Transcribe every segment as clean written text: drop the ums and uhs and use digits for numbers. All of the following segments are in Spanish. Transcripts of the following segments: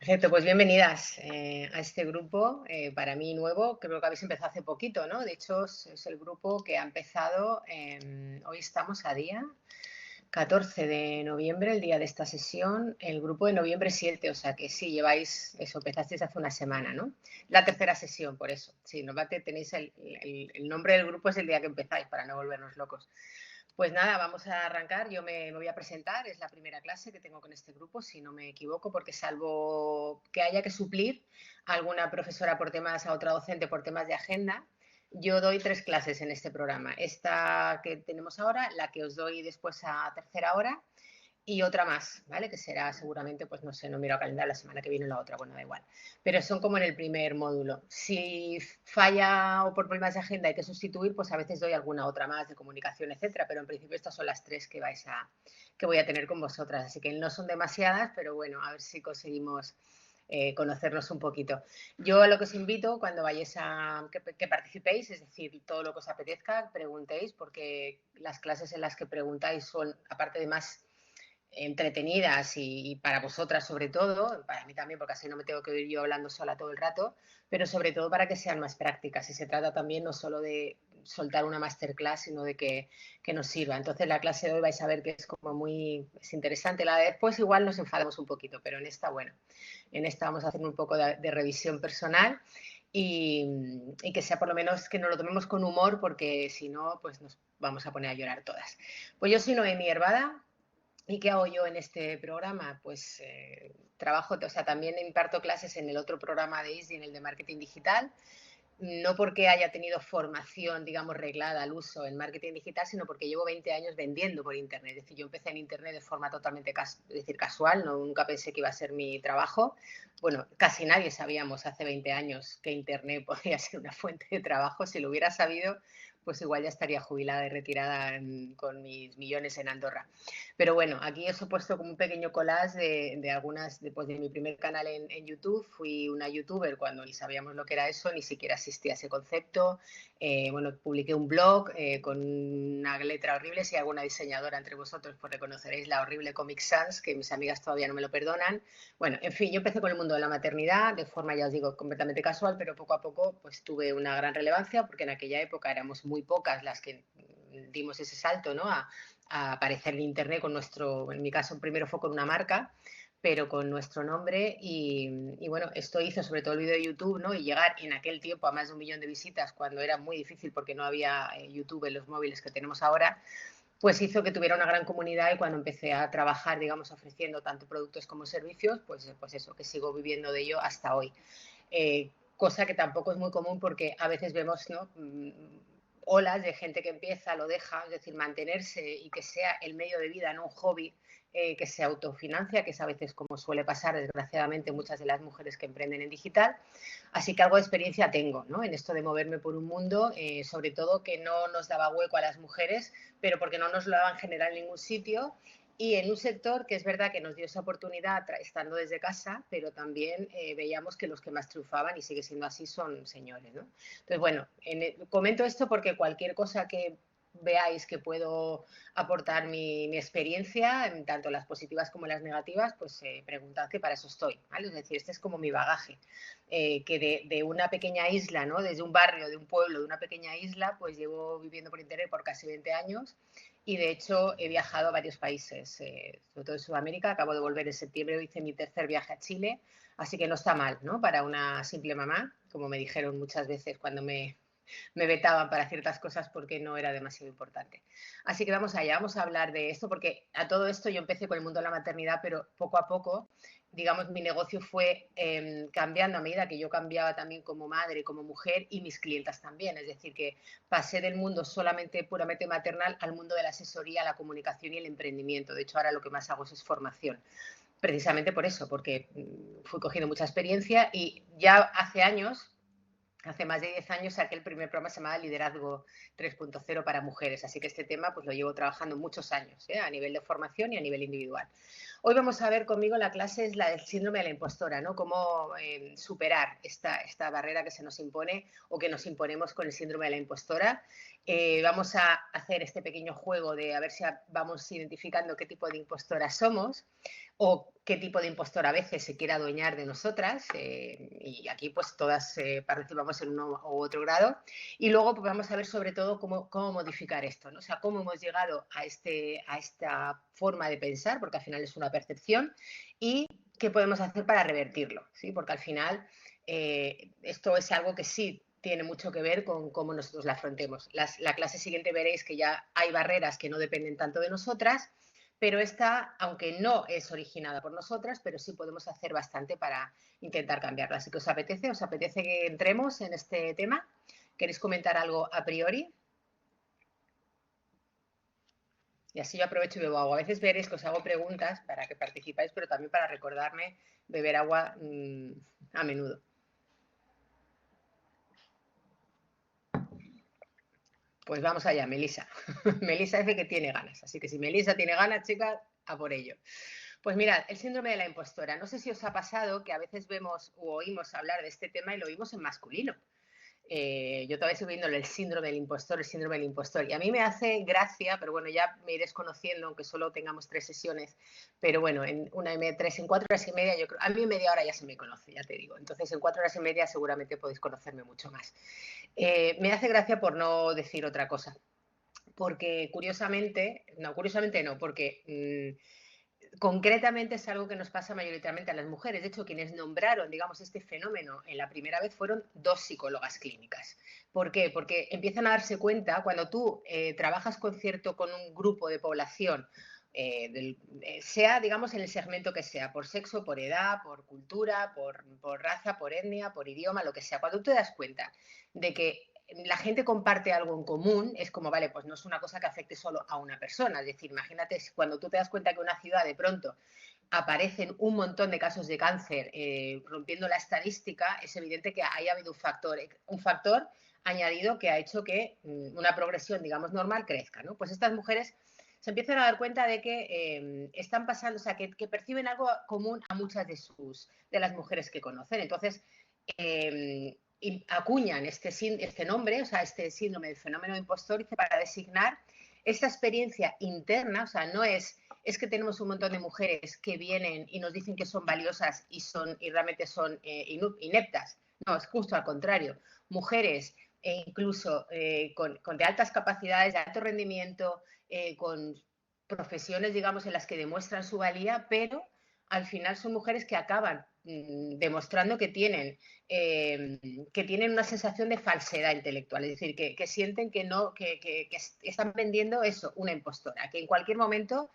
Perfecto, pues bienvenidas a este grupo, para mí nuevo, creo que habéis empezado hace poquito, ¿no? De hecho, es el grupo que ha empezado, hoy estamos a día 14 de noviembre, el día de esta sesión, el grupo de noviembre 7, o sea que sí, lleváis, eso, empezasteis hace una semana, ¿no? La tercera sesión, por eso, sí, normalmente tenéis el nombre del grupo es el día que empezáis, para no volvernos locos. Pues nada, vamos a arrancar. Yo me voy a presentar. Es la primera clase que tengo con este grupo, si no me equivoco, porque salvo que haya que suplir a alguna profesora por temas, a otra docente por temas de agenda, yo doy 3 clases en este programa. Esta que tenemos ahora, la que os doy después a tercera hora y otra más, ¿vale? Que será seguramente, pues no sé, no miro el calendario, la semana que viene la otra, bueno, da igual. Pero son como en el primer módulo. Si falla o por problemas de agenda hay que sustituir, pues a veces doy alguna otra más de comunicación, etcétera, pero en principio estas son las 3 que voy a tener con vosotras, así que no son demasiadas, pero bueno, a ver si conseguimos conocernos un poquito. Yo a lo que os invito cuando vayáis a que participéis, es decir, todo lo que os apetezca, preguntéis, porque las clases en las que preguntáis son, aparte de más entretenidas y para vosotras sobre todo, para mí también, porque así no me tengo que oír yo hablando sola todo el rato, pero sobre todo para que sean más prácticas. Y se trata también no solo de soltar una masterclass, sino de que nos sirva. Entonces la clase de hoy vais a ver que es como muy es interesante. La de después igual nos enfadamos un poquito, pero en esta, bueno, en esta vamos a hacer un poco de revisión personal y que sea por lo menos que nos lo tomemos con humor, porque si no, pues nos vamos a poner a llorar todas. Pues yo soy Noemí Hervada. ¿Y qué hago yo en este programa? Pues trabajo, o sea, también imparto clases en el otro programa de ISDI, en el de marketing digital, no porque haya tenido formación, digamos, reglada al uso en marketing digital, sino porque llevo 20 años vendiendo por Internet. Es decir, yo empecé en Internet de forma totalmente casual, no, nunca pensé que iba a ser mi trabajo. Bueno, casi nadie sabíamos hace 20 años que Internet podía ser una fuente de trabajo. Si lo hubiera sabido, pues igual ya estaría jubilada y retirada con mis millones en Andorra. Pero bueno, aquí os he puesto como un pequeño collage de algunas, pues de mi primer canal en YouTube. Fui una youtuber cuando ni sabíamos lo que era eso, ni siquiera existía ese concepto. Bueno, publiqué un blog con una letra horrible. Si hay alguna diseñadora entre vosotros, pues reconoceréis la horrible Comic Sans, que mis amigas todavía no me lo perdonan. Bueno, en fin, yo empecé con el mundo de la maternidad de forma, ya os digo, completamente casual, pero poco a poco pues tuve una gran relevancia porque en aquella época éramos muy pocas las que dimos ese salto, ¿no? A aparecer en Internet con nuestro, en mi caso primero fue con una marca, pero con nuestro nombre y bueno, esto hizo sobre todo el vídeo de YouTube, ¿no? Y llegar en aquel tiempo a más de 1 millón de visitas cuando era muy difícil porque no había YouTube en los móviles que tenemos ahora, pues hizo que tuviera una gran comunidad y cuando empecé a trabajar, digamos, ofreciendo tanto productos como servicios, pues eso, que sigo viviendo de ello hasta hoy. Cosa que tampoco es muy común porque a veces vemos, ¿no? Olas de gente que empieza, lo deja, es decir, mantenerse y que sea el medio de vida, no un hobby, que se autofinancia, que es a veces como suele pasar, desgraciadamente, muchas de las mujeres que emprenden en digital. Así que algo de experiencia tengo, ¿no? En esto de moverme por un mundo, sobre todo que no nos daba hueco a las mujeres, pero porque no nos lo daban en general en ningún sitio y en un sector que es verdad que nos dio esa oportunidad estando desde casa, pero también veíamos que los que más triunfaban, y sigue siendo así, son señores, ¿no? Entonces, bueno, comento esto porque cualquier cosa que veáis que puedo aportar mi experiencia, tanto las positivas como las negativas, pues preguntad, que para eso estoy, ¿vale? Es decir, este es como mi bagaje, que de una pequeña isla, ¿no? Desde un barrio, de un pueblo, de una pequeña isla, pues llevo viviendo por Internet por casi 20 años y de hecho he viajado a varios países, sobre todo en Sudamérica. Acabo de volver en septiembre, hice mi tercer viaje a Chile, así que no está mal, ¿no? Para una simple mamá, como me dijeron muchas veces cuando me vetaban para ciertas cosas porque no era demasiado importante. Así que vamos allá, vamos a hablar de esto, porque a todo esto yo empecé con el mundo de la maternidad, pero poco a poco, digamos, mi negocio fue cambiando a medida que yo cambiaba también como madre, como mujer y mis clientas también. Es decir, que pasé del mundo solamente puramente maternal al mundo de la asesoría, la comunicación y el emprendimiento. De hecho, ahora lo que más hago es formación. Precisamente por eso, porque fui cogiendo mucha experiencia y ya hace años, hace más de 10 años, saqué el primer programa, se llamaba Liderazgo 3.0 para mujeres. Así que este tema pues lo llevo trabajando muchos años, a nivel de formación y a nivel individual. Hoy vamos a ver conmigo la clase es la del síndrome de la impostora, ¿no? Cómo superar esta barrera que se nos impone o que nos imponemos con el síndrome de la impostora. Vamos a hacer este pequeño juego de a ver si vamos identificando qué tipo de impostora somos o qué tipo de impostor a veces se quiere adueñar de nosotras, y aquí pues todas participamos en uno u otro grado, y luego pues, vamos a ver sobre todo cómo modificar esto, ¿no? O sea, cómo hemos llegado a esta forma de pensar, porque al final es una percepción, y qué podemos hacer para revertirlo, ¿sí? Porque al final esto es algo que sí tiene mucho que ver con cómo nosotros la afrontemos. La clase siguiente veréis que ya hay barreras que no dependen tanto de nosotras, pero esta, aunque no es originada por nosotras, pero sí podemos hacer bastante para intentar cambiarla. Así que ¿os apetece? ¿Os apetece que entremos en este tema? ¿Queréis comentar algo a priori? Y así yo aprovecho y bebo agua. A veces veréis que os hago preguntas para que participáis, pero también para recordarme beber agua a menudo. Pues vamos allá, Melisa. Melisa dice que tiene ganas. Así que si Melisa tiene ganas, chicas, a por ello. Pues mirad, el síndrome de la impostora. No sé si os ha pasado que a veces vemos o oímos hablar de este tema y lo oímos en masculino. Yo todavía estoy viendo el síndrome del impostor, el síndrome del impostor. Y a mí me hace gracia, pero bueno, ya me iréis conociendo, aunque solo tengamos 3 sesiones. Pero bueno, en 1 y media, 3, en 4 horas y media, yo creo, a mí en media hora ya se me conoce, ya te digo. Entonces, en 4 horas y media seguramente podéis conocerme mucho más. Me hace gracia por no decir otra cosa. Porque curiosamente no, porque concretamente es algo que nos pasa mayoritariamente a las mujeres. De hecho, quienes nombraron, digamos, este fenómeno en la primera vez fueron 2 psicólogas clínicas. ¿Por qué? Porque empiezan a darse cuenta cuando tú trabajas con un grupo de población, sea, digamos, en el segmento que sea, por sexo, por edad, por cultura, por raza, por etnia, por idioma, lo que sea. Cuando tú te das cuenta de que la gente comparte algo en común, es como, vale, pues no es una cosa que afecte solo a una persona. Es decir, imagínate cuando tú te das cuenta que una ciudad de pronto aparecen un montón de casos de cáncer rompiendo la estadística, es evidente que haya habido un factor añadido que ha hecho que una progresión, digamos, normal crezca, ¿no? Pues estas mujeres se empiezan a dar cuenta de que están pasando, o sea, que perciben algo común a muchas de las mujeres que conocen. Entonces, y acuñan este nombre, o sea, este síndrome del fenómeno impostor, para designar esta experiencia interna, o sea, no es que tenemos un montón de mujeres que vienen y nos dicen que son valiosas y realmente son ineptas. No, es justo al contrario. Mujeres incluso con de altas capacidades, de alto rendimiento, con profesiones, digamos, en las que demuestran su valía, pero al final son mujeres que acaban demostrando que tienen una sensación de falsedad intelectual, es decir, que sienten que no, que están vendiendo eso, una impostora, que en cualquier momento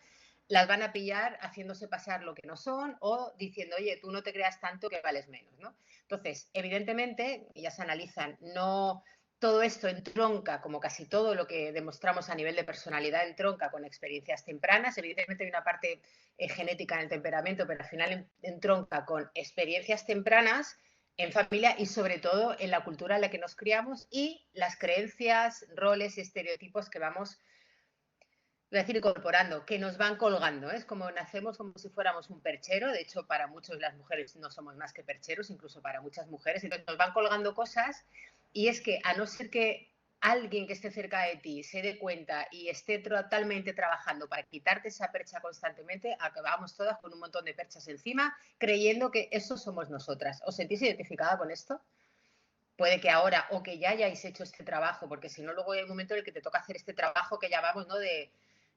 las van a pillar haciéndose pasar lo que no son o diciendo, oye, tú no te creas tanto que vales menos, ¿no? Entonces, evidentemente, ya se analizan, no todo esto entronca, como casi todo lo que demostramos a nivel de personalidad, entronca con experiencias tempranas. Evidentemente hay una parte genética en el temperamento, pero al final entronca con experiencias tempranas en familia y sobre todo en la cultura en la que nos criamos y las creencias, roles y estereotipos que vamos, voy a decir, incorporando, que nos van colgando. Es como nacemos como si fuéramos un perchero. De hecho, para muchos las mujeres no somos más que percheros, incluso para muchas mujeres. Entonces nos van colgando cosas y es que a no ser que alguien que esté cerca de ti se dé cuenta y esté totalmente trabajando para quitarte esa percha constantemente, acabamos todas con un montón de perchas encima, creyendo que eso somos nosotras. ¿Os sentís identificada con esto? Puede que ahora o que ya hayáis hecho este trabajo, porque si no, luego hay un momento en el que te toca hacer este trabajo que llamamos, ¿no?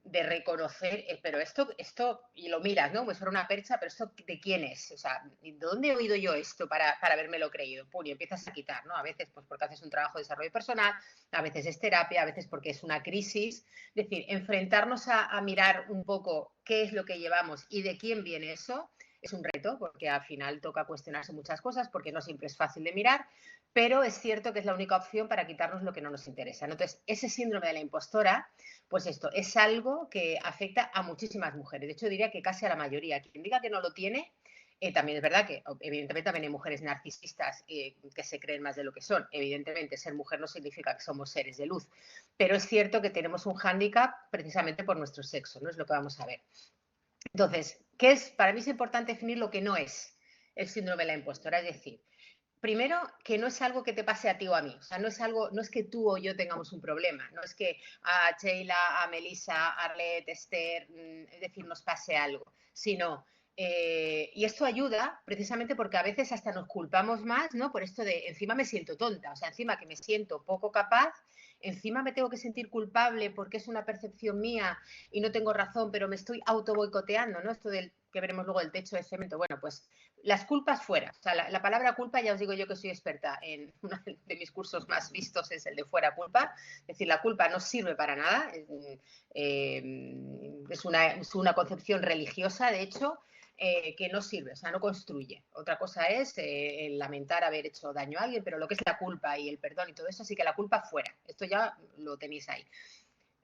De reconocer, pero esto, y lo miras, ¿no? Pues fuera una percha, pero esto ¿de quién es? O sea, ¿de dónde he oído yo esto para habérmelo creído? Pum, y empiezas a quitar, ¿no? A veces pues porque haces un trabajo de desarrollo personal, a veces es terapia, a veces porque es una crisis. Es decir, enfrentarnos a mirar un poco qué es lo que llevamos y de quién viene eso, es un reto, porque al final toca cuestionarse muchas cosas, porque no siempre es fácil de mirar, pero es cierto que es la única opción para quitarnos lo que no nos interesa. Entonces, ese síndrome de la impostora, pues esto, es algo que afecta a muchísimas mujeres. De hecho, diría que casi a la mayoría. Quien diga que no lo tiene, también es verdad que evidentemente también hay mujeres narcisistas que se creen más de lo que son. Evidentemente, ser mujer no significa que somos seres de luz, pero es cierto que tenemos un hándicap precisamente por nuestro sexo, ¿no? Es lo que vamos a ver. Entonces, para mí es importante definir lo que no es el síndrome de la impostora, es decir, primero, que no es algo que te pase a ti o a mí. O sea, no es que tú o yo tengamos un problema. No es que a Sheila, a Melissa, a Arlette, Esther, es decir, nos pase algo. Sino, y esto ayuda precisamente porque a veces hasta nos culpamos más, ¿no? Por esto de, encima me siento tonta. O sea, encima que me siento poco capaz, encima me tengo que sentir culpable porque es una percepción mía y no tengo razón, pero me estoy auto boicoteando, ¿no? Esto del que veremos luego del techo de cemento. Bueno, pues las culpas fuera. O sea, la palabra culpa, ya os digo yo que soy experta en uno de mis cursos más vistos es el de fuera culpa. Es decir, la culpa no sirve para nada. Es una concepción religiosa, de hecho, que no sirve, o sea, no construye. Otra cosa es el lamentar haber hecho daño a alguien, pero lo que es la culpa y el perdón y todo eso, sí que la culpa fuera. Esto ya lo tenéis ahí.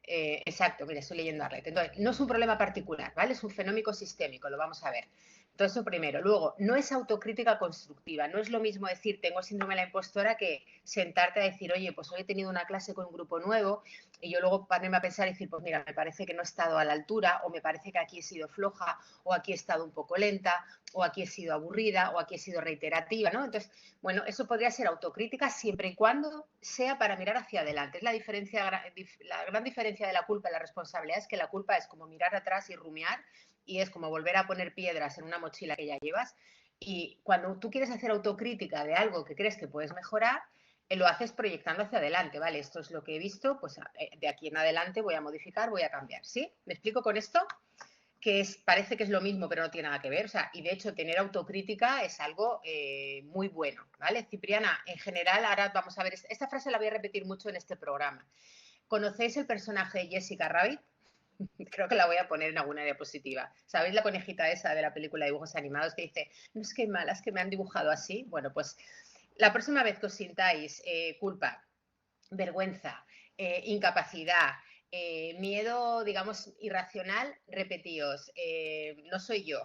Exacto, mira, estoy leyendo Arlette. Entonces, no es un problema particular, ¿vale? Es un fenómeno sistémico, lo vamos a ver. Entonces, eso primero. Luego, no es autocrítica constructiva. No es lo mismo decir tengo síndrome de la impostora que sentarte a decir, oye, pues hoy he tenido una clase con un grupo nuevo y yo luego ponerme a pensar y decir, pues mira, me parece que no he estado a la altura o me parece que aquí he sido floja o aquí he estado un poco lenta o aquí he sido aburrida o aquí he sido reiterativa, ¿no? Entonces, bueno, eso podría ser autocrítica siempre y cuando sea para mirar hacia adelante. Es la gran diferencia de la culpa y la responsabilidad es que la culpa es como mirar atrás y rumiar y es como volver a poner piedras en una mochila que ya llevas. Y cuando tú quieres hacer autocrítica de algo que crees que puedes mejorar, lo haces proyectando hacia adelante, ¿vale? Esto es lo que he visto, pues de aquí en adelante voy a modificar, voy a cambiar, ¿sí? ¿Me explico con esto? Parece que es lo mismo, pero no tiene nada que ver. O sea, y de hecho, tener autocrítica es algo muy bueno, ¿vale? Cipriana, en general, ahora vamos a ver, esta frase la voy a repetir mucho en este programa. ¿Conocéis el personaje de Jessica Rabbit? Creo que la voy a poner en alguna diapositiva. ¿Sabéis la conejita esa de la película de dibujos animados que dice, no es que malas que me han dibujado así? Bueno, pues la próxima vez que os sintáis culpa, vergüenza, incapacidad, miedo, digamos, irracional, repetíos, no soy yo,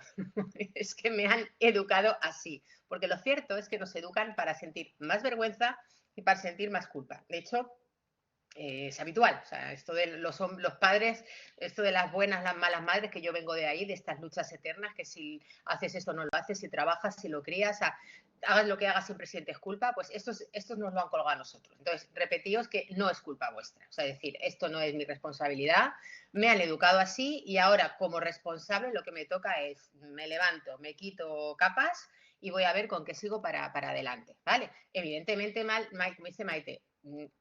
es que me han educado así, porque lo cierto es que nos educan para sentir más vergüenza y para sentir más culpa. De hecho, es habitual, o sea, esto de los padres, esto de las buenas, las malas madres, que yo vengo de ahí, de estas luchas eternas, que si haces esto no lo haces, si trabajas, si lo crías, hagas lo que hagas, siempre sientes culpa, pues estos nos lo han colgado a nosotros. Entonces, repetíos que no es culpa vuestra, o sea, es decir, esto no es mi responsabilidad, me han educado así y ahora como responsable lo que me toca es, me levanto, me quito capas y voy a ver con qué sigo para adelante, ¿vale? Evidentemente, como dice Maite,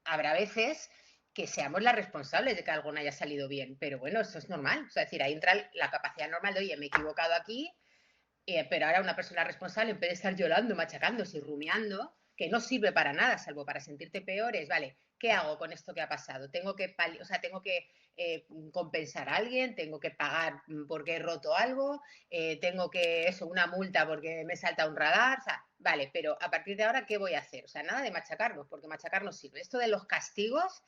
habrá veces que seamos las responsables de que algo no haya salido bien, pero bueno, eso es normal, o sea, es decir, ahí entra la capacidad normal de, oye, me he equivocado aquí, pero ahora una persona responsable, en vez de estar llorando, machacándose y rumiando, que no sirve para nada, salvo para sentirte peor, es, vale, ¿qué hago con esto que ha pasado? Tengo que compensar a alguien, tengo que pagar porque he roto algo, tengo que, una multa porque me salta un radar, o sea, vale, pero a partir de ahora, ¿qué voy a hacer? O sea, nada de machacarnos, porque machacarnos sirve. Esto de los castigos,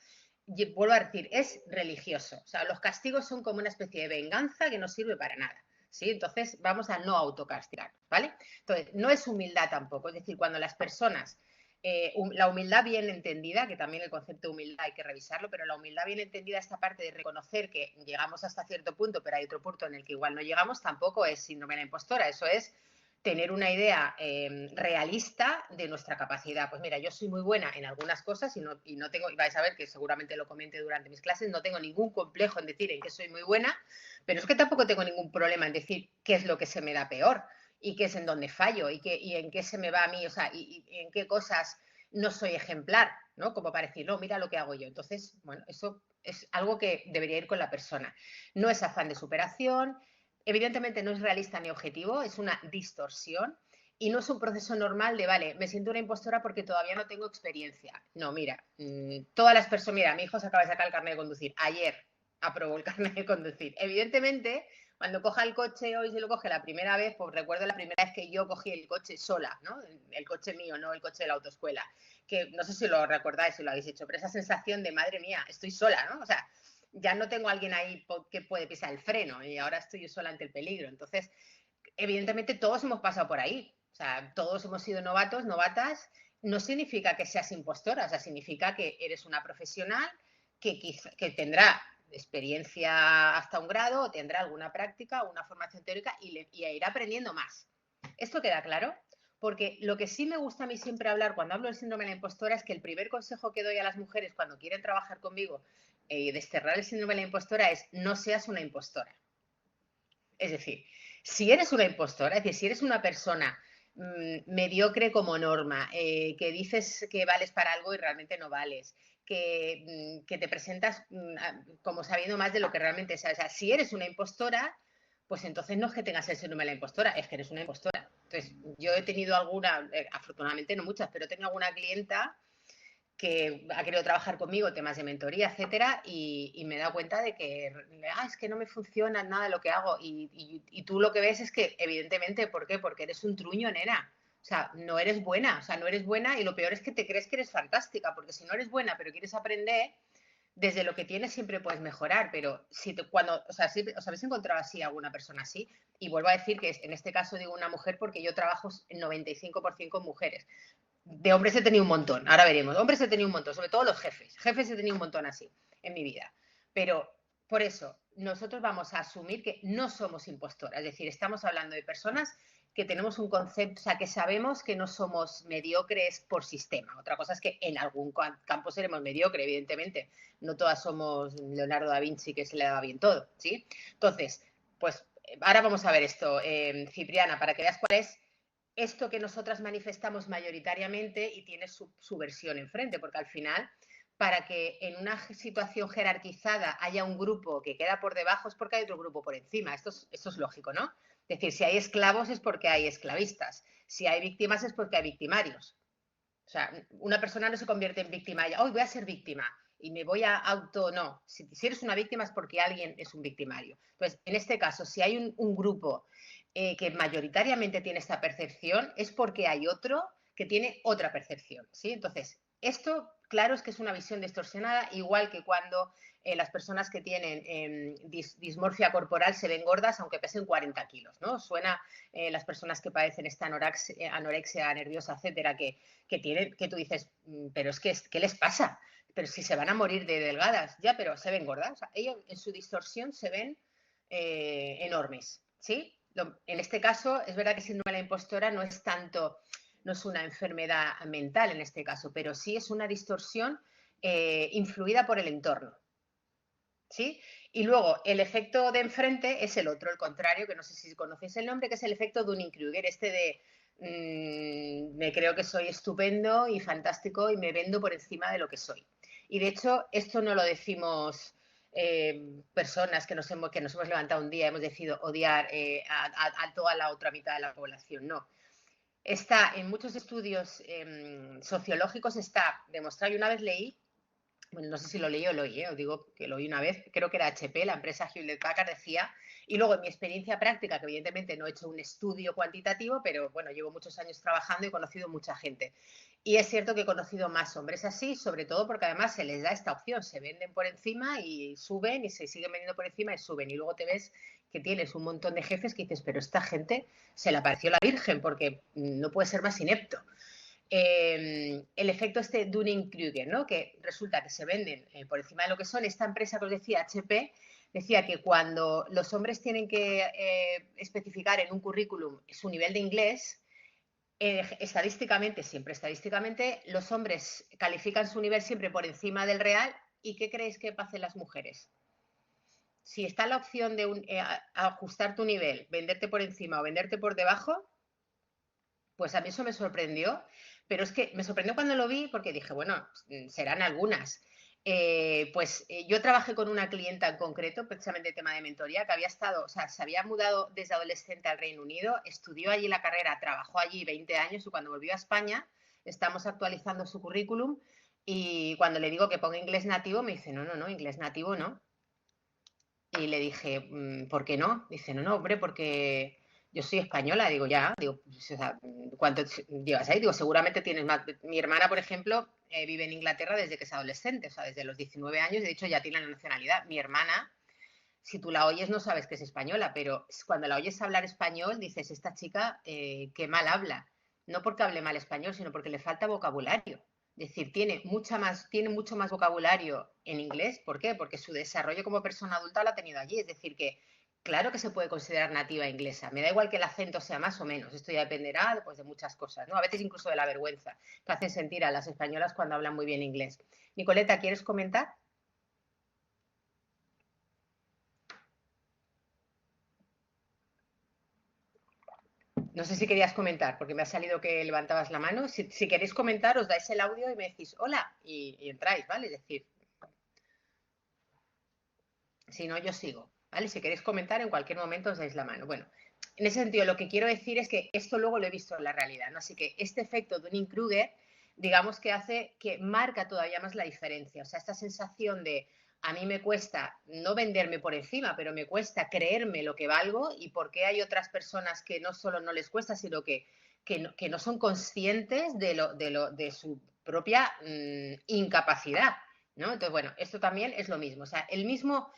vuelvo a decir, es religioso. O sea, los castigos son como una especie de venganza que no sirve para nada. ¿Sí? Entonces vamos a no autocastigar, ¿vale? Entonces, no es humildad tampoco, es decir, cuando las personas, la humildad bien entendida, que también el concepto de humildad hay que revisarlo, pero la humildad bien entendida, esta parte de reconocer que llegamos hasta cierto punto, pero hay otro punto en el que igual no llegamos, tampoco es síndrome de la impostora, eso es tener una idea realista de nuestra capacidad. Pues mira, yo soy muy buena en algunas cosas y no tengo, y vais a ver que seguramente lo comente durante mis clases, no tengo ningún complejo en decir en qué soy muy buena, pero es que tampoco tengo ningún problema en decir qué es lo que se me da peor y qué es en donde fallo y en qué se me va a mí, o sea, y en qué cosas no soy ejemplar, ¿no? Como para decir, no, mira lo que hago yo. Entonces, bueno, eso es algo que debería ir con la persona. No es afán de superación, evidentemente no es realista ni objetivo, es una distorsión y no es un proceso normal de, vale, me siento una impostora porque todavía no tengo experiencia. No, mira, todas las personas, mira, mi hijo se acaba de sacar el carnet de conducir, ayer aprobó el carnet de conducir. Evidentemente, cuando coja el coche hoy se lo coge la primera vez, pues recuerdo la primera vez que yo cogí el coche sola, ¿no? El coche mío, no el coche de la autoescuela, que no sé si lo recordáis, si lo habéis hecho, pero esa sensación de, madre mía, estoy sola, ¿no? O sea, ya no tengo a alguien ahí que puede pisar el freno y ahora estoy yo sola ante el peligro. Entonces, evidentemente todos hemos pasado por ahí. O sea, todos hemos sido novatos, novatas. No significa que seas impostora, o sea, significa que eres una profesional que tendrá experiencia hasta un grado, o tendrá alguna práctica o una formación teórica y irá aprendiendo más. ¿Esto queda claro? Porque lo que sí me gusta a mí siempre hablar cuando hablo del síndrome de la impostora es que el primer consejo que doy a las mujeres cuando quieren trabajar conmigo y desterrar el síndrome de la impostora es: no seas una impostora. Es decir, si eres una impostora, es decir, si eres una persona mediocre como norma, que dices que vales para algo y realmente no vales, que te presentas como sabiendo más de lo que realmente sabes. O sea, si eres una impostora, pues entonces no es que tengas el síndrome de la impostora, es que eres una impostora. Entonces, yo he tenido alguna, afortunadamente no muchas, pero he tenido alguna clienta que ha querido trabajar conmigo temas de mentoría, etcétera, y me he dado cuenta de que es que no me funciona nada de lo que hago. Y tú lo que ves es que, evidentemente, ¿por qué? Porque eres un truño, nena. O sea, no eres buena, o sea, no eres buena y lo peor es que te crees que eres fantástica, porque si no eres buena pero quieres aprender, desde lo que tienes siempre puedes mejorar, pero o sea, si os habéis encontrado así alguna persona así, y vuelvo a decir que en este caso digo una mujer porque yo trabajo en 95% con mujeres. De hombres he tenido un montón, ahora veremos. Hombres he tenido un montón, sobre todo los jefes. Jefes he tenido un montón así en mi vida. Pero por eso, nosotros vamos a asumir que no somos impostoras. Es decir, estamos hablando de personas que tenemos un concepto, o sea, que sabemos que no somos mediocres por sistema. Otra cosa es que en algún campo seremos mediocres, evidentemente. No todas somos Leonardo da Vinci, que se le da bien todo, ¿sí? Entonces, pues ahora vamos a ver esto, Cipriana, para que veas cuál es esto que nosotras manifestamos mayoritariamente y tiene su versión enfrente, porque al final, para que en una situación jerarquizada haya un grupo que queda por debajo es porque hay otro grupo por encima. Esto es lógico, ¿no? Es decir, si hay esclavos es porque hay esclavistas, si hay víctimas es porque hay victimarios. O sea, una persona no se convierte en víctima, hoy voy a ser víctima y me voy a auto... No, si eres una víctima es porque alguien es un victimario. Entonces, en este caso, si hay un grupo que mayoritariamente tiene esta percepción, es porque hay otro que tiene otra percepción, ¿sí? Entonces, esto, claro, es que es una visión distorsionada, igual que cuando las personas que tienen dismorfia corporal se ven gordas aunque pesen 40 kilos, ¿no? Suena las personas que padecen esta anorexia nerviosa, etcétera, que tú dices, pero es que, ¿qué les pasa? Pero si se van a morir de delgadas, ya, pero se ven gordas. O sea, ellos en su distorsión se ven enormes, ¿sí? En este caso, es verdad que síndrome de la impostora no es tanto, no es una enfermedad mental en este caso, pero sí es una distorsión influida por el entorno, ¿sí? Y luego, el efecto de enfrente es el otro, el contrario, que no sé si conocéis el nombre, que es el efecto Dunning-Kruger, este de me creo que soy estupendo y fantástico y me vendo por encima de lo que soy. Y de hecho, esto no lo decimos personas que nos hemos levantado un día y hemos decidido odiar a toda la otra mitad de la población, no. Está en muchos estudios sociológicos, está demostrado, y una vez leí, bueno, no sé si lo leí o lo oí, os digo que lo oí una vez, creo que era HP, la empresa Hewlett Packard decía, y luego en mi experiencia práctica, que evidentemente no he hecho un estudio cuantitativo, pero bueno, llevo muchos años trabajando y he conocido mucha gente. Y es cierto que he conocido más hombres así, sobre todo porque además se les da esta opción, se venden por encima y suben y se siguen vendiendo por encima y suben. Y luego te ves que tienes un montón de jefes que dices, pero esta gente se le apareció la Virgen porque no puede ser más inepto. El efecto este Dunning-Kruger, ¿no? Que resulta que se venden por encima de lo que son. Esta empresa que os decía, HP, decía que cuando los hombres tienen que especificar en un currículum su nivel de inglés, estadísticamente, siempre estadísticamente, los hombres califican su nivel siempre por encima del real. ¿Y qué creéis que hacen las mujeres? Si está la opción de ajustar tu nivel, venderte por encima o venderte por debajo, pues a mí eso me sorprendió, pero es que me sorprendió cuando lo vi porque dije, bueno, serán algunas. Yo trabajé con una clienta en concreto, precisamente el tema de mentoría, que había estado, o sea, se había mudado desde adolescente al Reino Unido, estudió allí la carrera, trabajó allí 20 años y cuando volvió a España estamos actualizando su currículum y cuando le digo que ponga inglés nativo me dice, no, no, no, inglés nativo no. Y le dije, ¿por qué no? Dice, no, no, hombre, porque yo soy española. Digo, ya, digo, pues, o sea, ¿cuánto llevas ahí? Digo, seguramente tienes más. Mi hermana, por ejemplo, vive en Inglaterra desde que es adolescente, o sea, desde los 19 años, de hecho ya tiene la nacionalidad. Mi hermana, si tú la oyes no sabes que es española, pero cuando la oyes hablar español dices, esta chica qué mal habla. No porque hable mal español, sino porque le falta vocabulario. Es decir, tiene mucho más vocabulario en inglés. ¿Por qué? Porque su desarrollo como persona adulta lo ha tenido allí. Es decir, que claro que se puede considerar nativa inglesa. Me da igual que el acento sea más o menos. Esto ya dependerá pues, de muchas cosas, ¿no? A veces incluso de la vergüenza que hacen sentir a las españolas cuando hablan muy bien inglés. Nicoleta, ¿quieres comentar? No sé si querías comentar, porque me ha salido que levantabas la mano. Si queréis comentar, os dais el audio y me decís hola y entráis, ¿vale? Es decir, si no, yo sigo, ¿vale? Si queréis comentar, en cualquier momento os dais la mano. Bueno, en ese sentido, lo que quiero decir es que esto luego lo he visto en la realidad, ¿no? Así que este efecto de Dunning-Kruger, digamos que hace que marca todavía más la diferencia. O sea, esta sensación de a mí me cuesta no venderme por encima, pero me cuesta creerme lo que valgo y por qué hay otras personas que no solo no les cuesta, sino que no son conscientes de su propia incapacidad, ¿no? Entonces, bueno, esto también es lo mismo. O sea, el mismo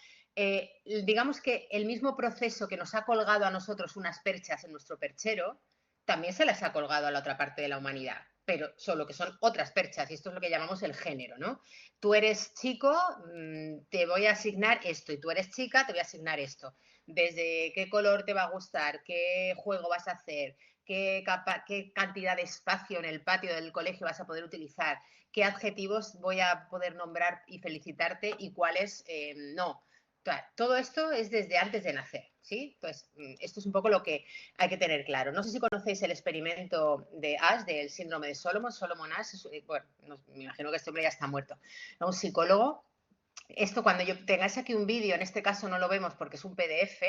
digamos que el mismo proceso que nos ha colgado a nosotros unas perchas en nuestro perchero, también se las ha colgado a la otra parte de la humanidad, pero solo que son otras perchas, y esto es lo que llamamos el género, ¿no? Tú eres chico, te voy a asignar esto, y tú eres chica, te voy a asignar esto. Desde qué color te va a gustar, qué juego vas a hacer, qué cantidad de espacio en el patio del colegio vas a poder utilizar, qué adjetivos voy a poder nombrar y felicitarte y cuáles no. Claro, todo esto es desde antes de nacer, ¿sí? Entonces, esto es un poco lo que hay que tener claro. No sé si conocéis el experimento de Ash, del síndrome de Solomon. Solomon Ash, bueno, me imagino que este hombre ya está muerto, ¿no? Un psicólogo. Esto cuando yo tengáis aquí un vídeo, en este caso no lo vemos porque es un PDF,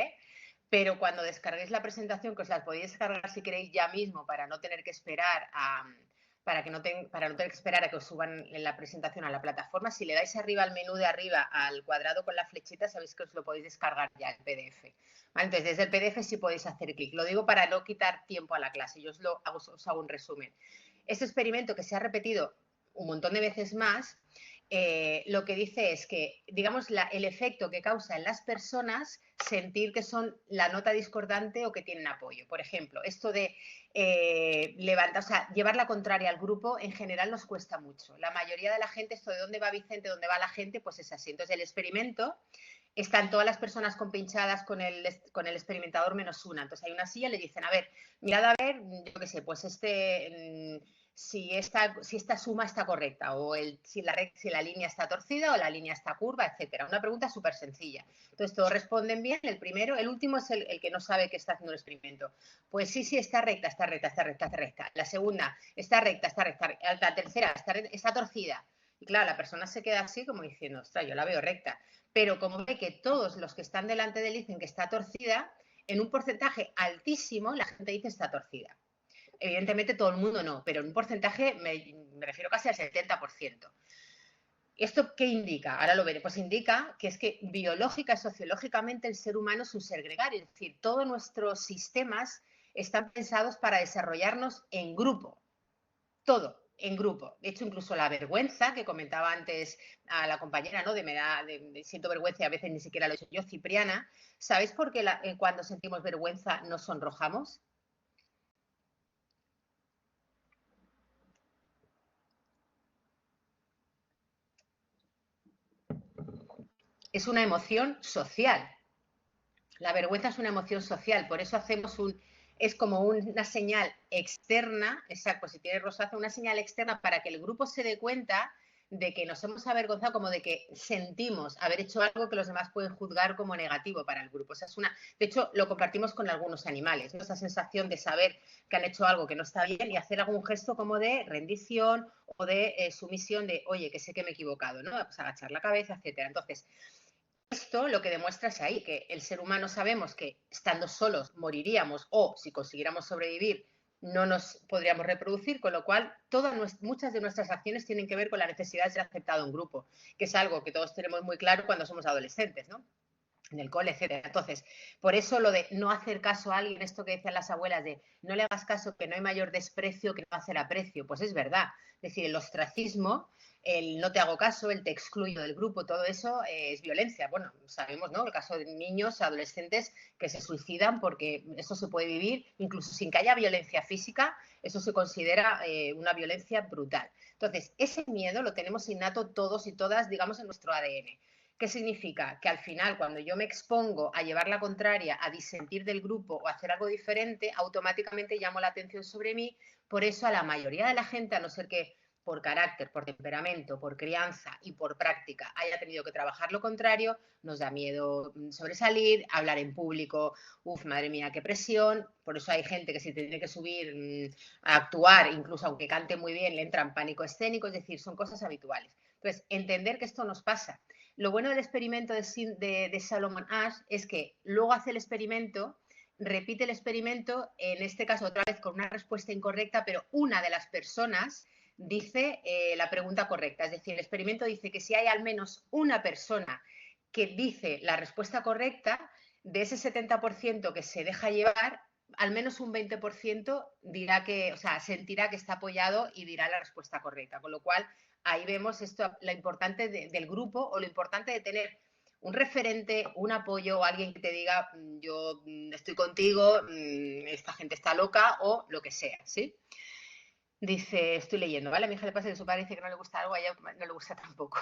pero cuando descarguéis la presentación, que os la podéis descargar si queréis ya mismo para no tener que esperar para no tener que esperar a que os suban en la presentación a la plataforma, si le dais arriba al menú de arriba al cuadrado con la flechita, sabéis que os lo podéis descargar ya el PDF. ¿Vale? Entonces, desde el PDF sí podéis hacer clic. Lo digo para no quitar tiempo a la clase. Yo os hago un resumen. Este experimento que se ha repetido un montón de veces más, lo que dice es que, digamos, el efecto que causa en las personas sentir que son la nota discordante o que tienen apoyo. Por ejemplo, esto de levantar, o sea, llevar la contraria al grupo en general nos cuesta mucho. La mayoría de la gente, esto de dónde va Vicente, dónde va la gente, pues es así. Entonces, el experimento, están todas las personas compinchadas con el experimentador menos una. Entonces, hay una silla, le dicen, a ver, mirad a ver, yo qué sé, pues si esta suma está correcta o si la línea está torcida o la línea está curva, etcétera. Una pregunta súper sencilla. Entonces, todos responden bien. El primero, el último es el que no sabe que está haciendo el experimento. Pues sí, está recta, está recta, está recta, está recta. La segunda, está recta, está recta. La tercera, está torcida. Y claro, la persona se queda así como diciendo, ostras, yo la veo recta. Pero como ve que todos los que están delante de él dicen que está torcida, en un porcentaje altísimo la gente dice está torcida. Evidentemente todo el mundo no, pero en un porcentaje me refiero casi al 70%. ¿Esto qué indica? Ahora lo veré. Pues indica que es que biológica y sociológicamente el ser humano es un ser gregario, es decir, todos nuestros sistemas están pensados para desarrollarnos en grupo, todo en grupo. De hecho, incluso la vergüenza que comentaba antes a la compañera, ¿no? Siento vergüenza y a veces ni siquiera lo he hecho yo, Cipriana. ¿Sabéis por qué cuando sentimos vergüenza nos sonrojamos? Es una emoción social. La vergüenza es una emoción social, por eso es como una señal externa, exacto, si tiene rosazo, una señal externa para que el grupo se dé cuenta de que nos hemos avergonzado, como de que sentimos haber hecho algo que los demás pueden juzgar como negativo para el grupo. O sea, de hecho, lo compartimos con algunos animales, ¿no? Esa sensación de saber que han hecho algo que no está bien y hacer algún gesto como de rendición o de sumisión de, oye, que sé que me he equivocado, ¿no? Pues agachar la cabeza, etcétera. Entonces, esto lo que demuestra es ahí, que el ser humano sabemos que estando solos moriríamos o si consiguiéramos sobrevivir no nos podríamos reproducir, con lo cual muchas de nuestras acciones tienen que ver con la necesidad de ser aceptado en grupo, que es algo que todos tenemos muy claro cuando somos adolescentes, ¿no? en el cole, etcétera. Entonces, por eso lo de no hacer caso a alguien, esto que decían las abuelas de no le hagas caso, que no hay mayor desprecio que no hacer aprecio, pues es verdad. Es decir, el ostracismo, el no te hago caso, el te excluyo del grupo, todo eso es violencia. Bueno, sabemos, ¿no? El caso de niños, adolescentes que se suicidan porque eso se puede vivir incluso sin que haya violencia física, eso se considera una violencia brutal. Entonces, ese miedo lo tenemos innato todos y todas, digamos, en nuestro ADN. ¿Qué significa? Que al final, cuando yo me expongo a llevar la contraria, a disentir del grupo o a hacer algo diferente, automáticamente llamo la atención sobre mí. Por eso a la mayoría de la gente, a no ser que por carácter, por temperamento, por crianza y por práctica haya tenido que trabajar lo contrario, nos da miedo sobresalir, hablar en público, uf, madre mía, qué presión. Por eso hay gente que si tiene que subir a actuar, incluso aunque cante muy bien, le entra en pánico escénico, es decir, son cosas habituales. Entonces, entender que esto nos pasa. Lo bueno del experimento de Solomon Ash es que luego hace el experimento, repite el experimento, en este caso otra vez con una respuesta incorrecta, pero una de las personas dice la pregunta correcta. Es decir, el experimento dice que si hay al menos una persona que dice la respuesta correcta, de ese 70% que se deja llevar, al menos un 20% dirá que, o sea, sentirá que está apoyado y dirá la respuesta correcta. Con lo cual, ahí vemos esto, lo importante del grupo o lo importante de tener un referente, un apoyo o alguien que te diga yo estoy contigo, esta gente está loca o lo que sea, ¿sí? Dice, estoy leyendo, ¿vale? A mi hija le pasa que su padre dice que no le gusta algo, a ella no le gusta tampoco.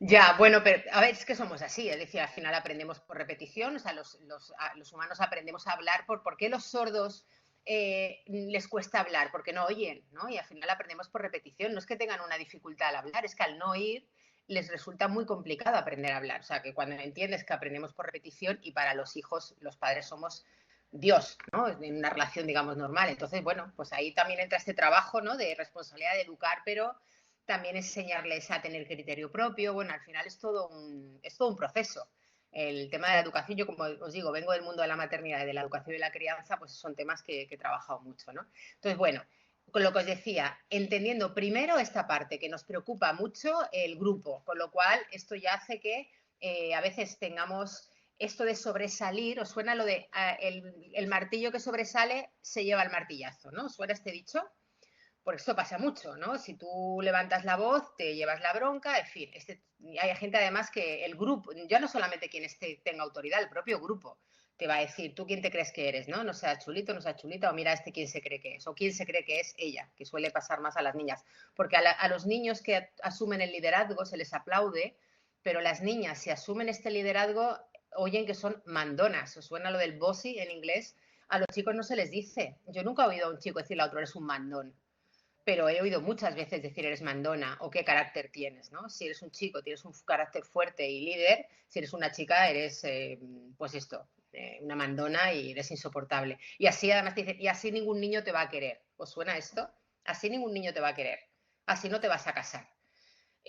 Ya, bueno, pero a ver, es que somos así, es decir, al final aprendemos por repetición, o sea, los humanos aprendemos a hablar ¿por qué los sordos les cuesta hablar? Porque no oyen, ¿no? Y al final aprendemos por repetición, no es que tengan una dificultad al hablar, es que al no oír les resulta muy complicado aprender a hablar, o sea, que cuando entiendes que aprendemos por repetición y para los hijos, los padres somos Dios, ¿no? En una relación, digamos, normal. Entonces, bueno, pues ahí también entra este trabajo, ¿no? De responsabilidad de educar, pero también enseñarles a tener criterio propio. Bueno, al final es todo un proceso. El tema de la educación, yo como os digo, vengo del mundo de la maternidad y de la educación y la crianza, pues son temas que he trabajado mucho, ¿no? Entonces, bueno, con lo que os decía, entendiendo primero esta parte que nos preocupa mucho el grupo, con lo cual esto ya hace que a veces tengamos esto de sobresalir, ¿os suena lo de el martillo que sobresale se lleva el martillazo, ¿no? ¿Os suena este dicho? Porque esto pasa mucho, ¿no? Si tú levantas la voz, te llevas la bronca, en fin. Hay gente además que el grupo, ya no solamente quien tenga autoridad, el propio grupo te va a decir, ¿tú quién te crees que eres? ¿No? No sea chulito, no sea chulita, o mira quién se cree que es, o quién se cree que es ella, que suele pasar más a las niñas. Porque a los niños que asumen el liderazgo se les aplaude, pero las niñas, si asumen este liderazgo, oyen que son mandonas. ¿Os suena lo del bossy en inglés? A los chicos no se les dice. Yo nunca he oído a un chico decirle a otro, eres un mandón, pero he oído muchas veces decir eres mandona o qué carácter tienes, ¿no? Si eres un chico, tienes un carácter fuerte y líder; si eres una chica, eres, pues esto, una mandona y eres insoportable. Y así además te dicen, y así ningún niño te va a querer. ¿Os suena esto? Así ningún niño te va a querer. Así no te vas a casar.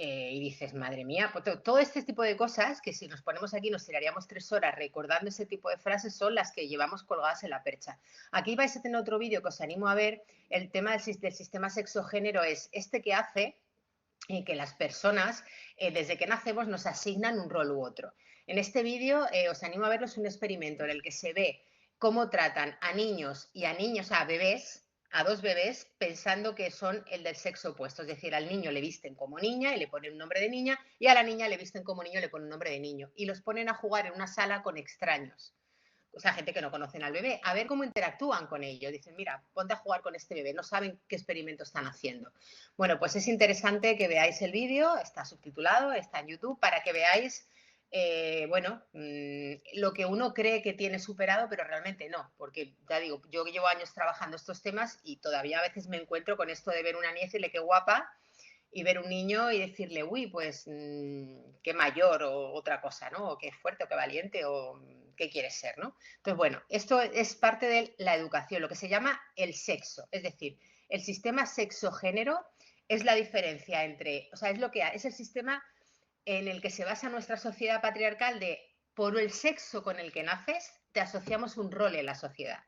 Y dices, madre mía, pues todo este tipo de cosas que si nos ponemos aquí nos tiraríamos 3 horas recordando ese tipo de frases son las que llevamos colgadas en la percha. Aquí vais a tener otro vídeo que os animo a ver. El tema del sistema sexogénero es este que hace que las personas desde que nacemos nos asignan un rol u otro. En este vídeo os animo a verlo, es un experimento en el que se ve cómo tratan a niños y a niños, a bebés, a dos bebés, pensando que son el del sexo opuesto. Es decir, al niño le visten como niña y le ponen un nombre de niña, y a la niña le visten como niño y le ponen un nombre de niño. Y los ponen a jugar en una sala con extraños, o sea, gente que no conocen al bebé, a ver cómo interactúan con ellos. Dicen, mira, ponte a jugar con este bebé, no saben qué experimento están haciendo. Bueno, pues es interesante que veáis el vídeo, está subtitulado, está en YouTube, para que veáis, bueno, lo que uno cree que tiene superado, pero realmente no, porque ya digo, yo llevo años trabajando estos temas y todavía a veces me encuentro con esto de ver una niña y decirle qué guapa, y ver un niño y decirle, uy, pues qué mayor o otra cosa, ¿no? O qué fuerte o qué valiente o qué quieres ser, ¿no? Entonces, bueno, esto es parte de la educación, lo que se llama el sexo. Es decir, el sistema sexo-género es la diferencia entre, o sea, es el sistema en el que se basa nuestra sociedad patriarcal de, por el sexo con el que naces, te asociamos un rol en la sociedad.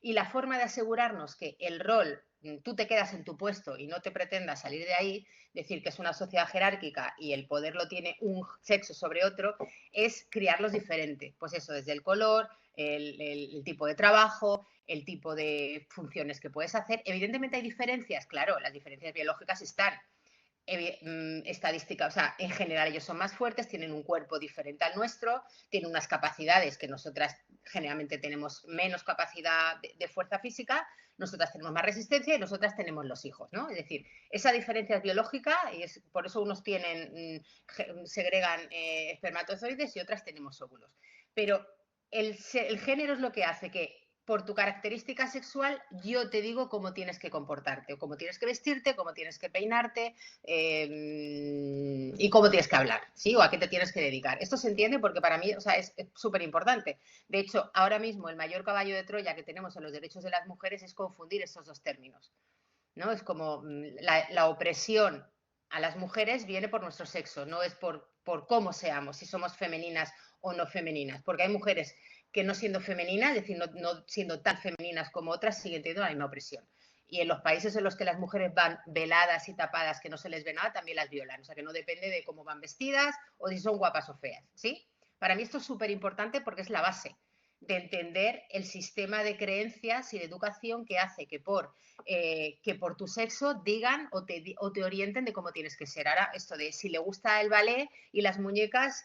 Y la forma de asegurarnos que el rol, tú te quedas en tu puesto y no te pretendas salir de ahí, decir que es una sociedad jerárquica y el poder lo tiene un sexo sobre otro, es criarlos diferente. Pues eso, desde el color, el tipo de trabajo, el tipo de funciones que puedes hacer. Evidentemente hay diferencias, claro, las diferencias biológicas están. Estadística, o sea, en general ellos son más fuertes, tienen un cuerpo diferente al nuestro, tienen unas capacidades que nosotras generalmente tenemos menos capacidad de fuerza física, nosotras tenemos más resistencia y nosotras tenemos los hijos, ¿no? Es decir, esa diferencia es biológica y es por eso unos tienen, segregan espermatozoides y otras tenemos óvulos. Pero el género es lo que hace que por tu característica sexual yo te digo cómo tienes que comportarte, o cómo tienes que vestirte, cómo tienes que peinarte, y cómo tienes que hablar, ¿sí? O a qué te tienes que dedicar. Esto se entiende porque para mí, o sea, es súper importante. De hecho, ahora mismo el mayor caballo de Troya que tenemos en los derechos de las mujeres es confundir estos dos términos, ¿no? Es como la opresión a las mujeres viene por nuestro sexo, no es por cómo seamos, si somos femeninas o no femeninas, porque hay mujeres que no siendo femeninas, es decir, no siendo tan femeninas como otras, siguen teniendo la misma opresión. Y en los países en los que las mujeres van veladas y tapadas, que no se les ve nada, también las violan. O sea, que no depende de cómo van vestidas o si son guapas o feas, ¿sí? Para mí esto es súper importante porque es la base de entender el sistema de creencias y de educación que hace que por tu sexo digan o te orienten de cómo tienes que ser. Ahora, esto de si le gusta el ballet y las muñecas,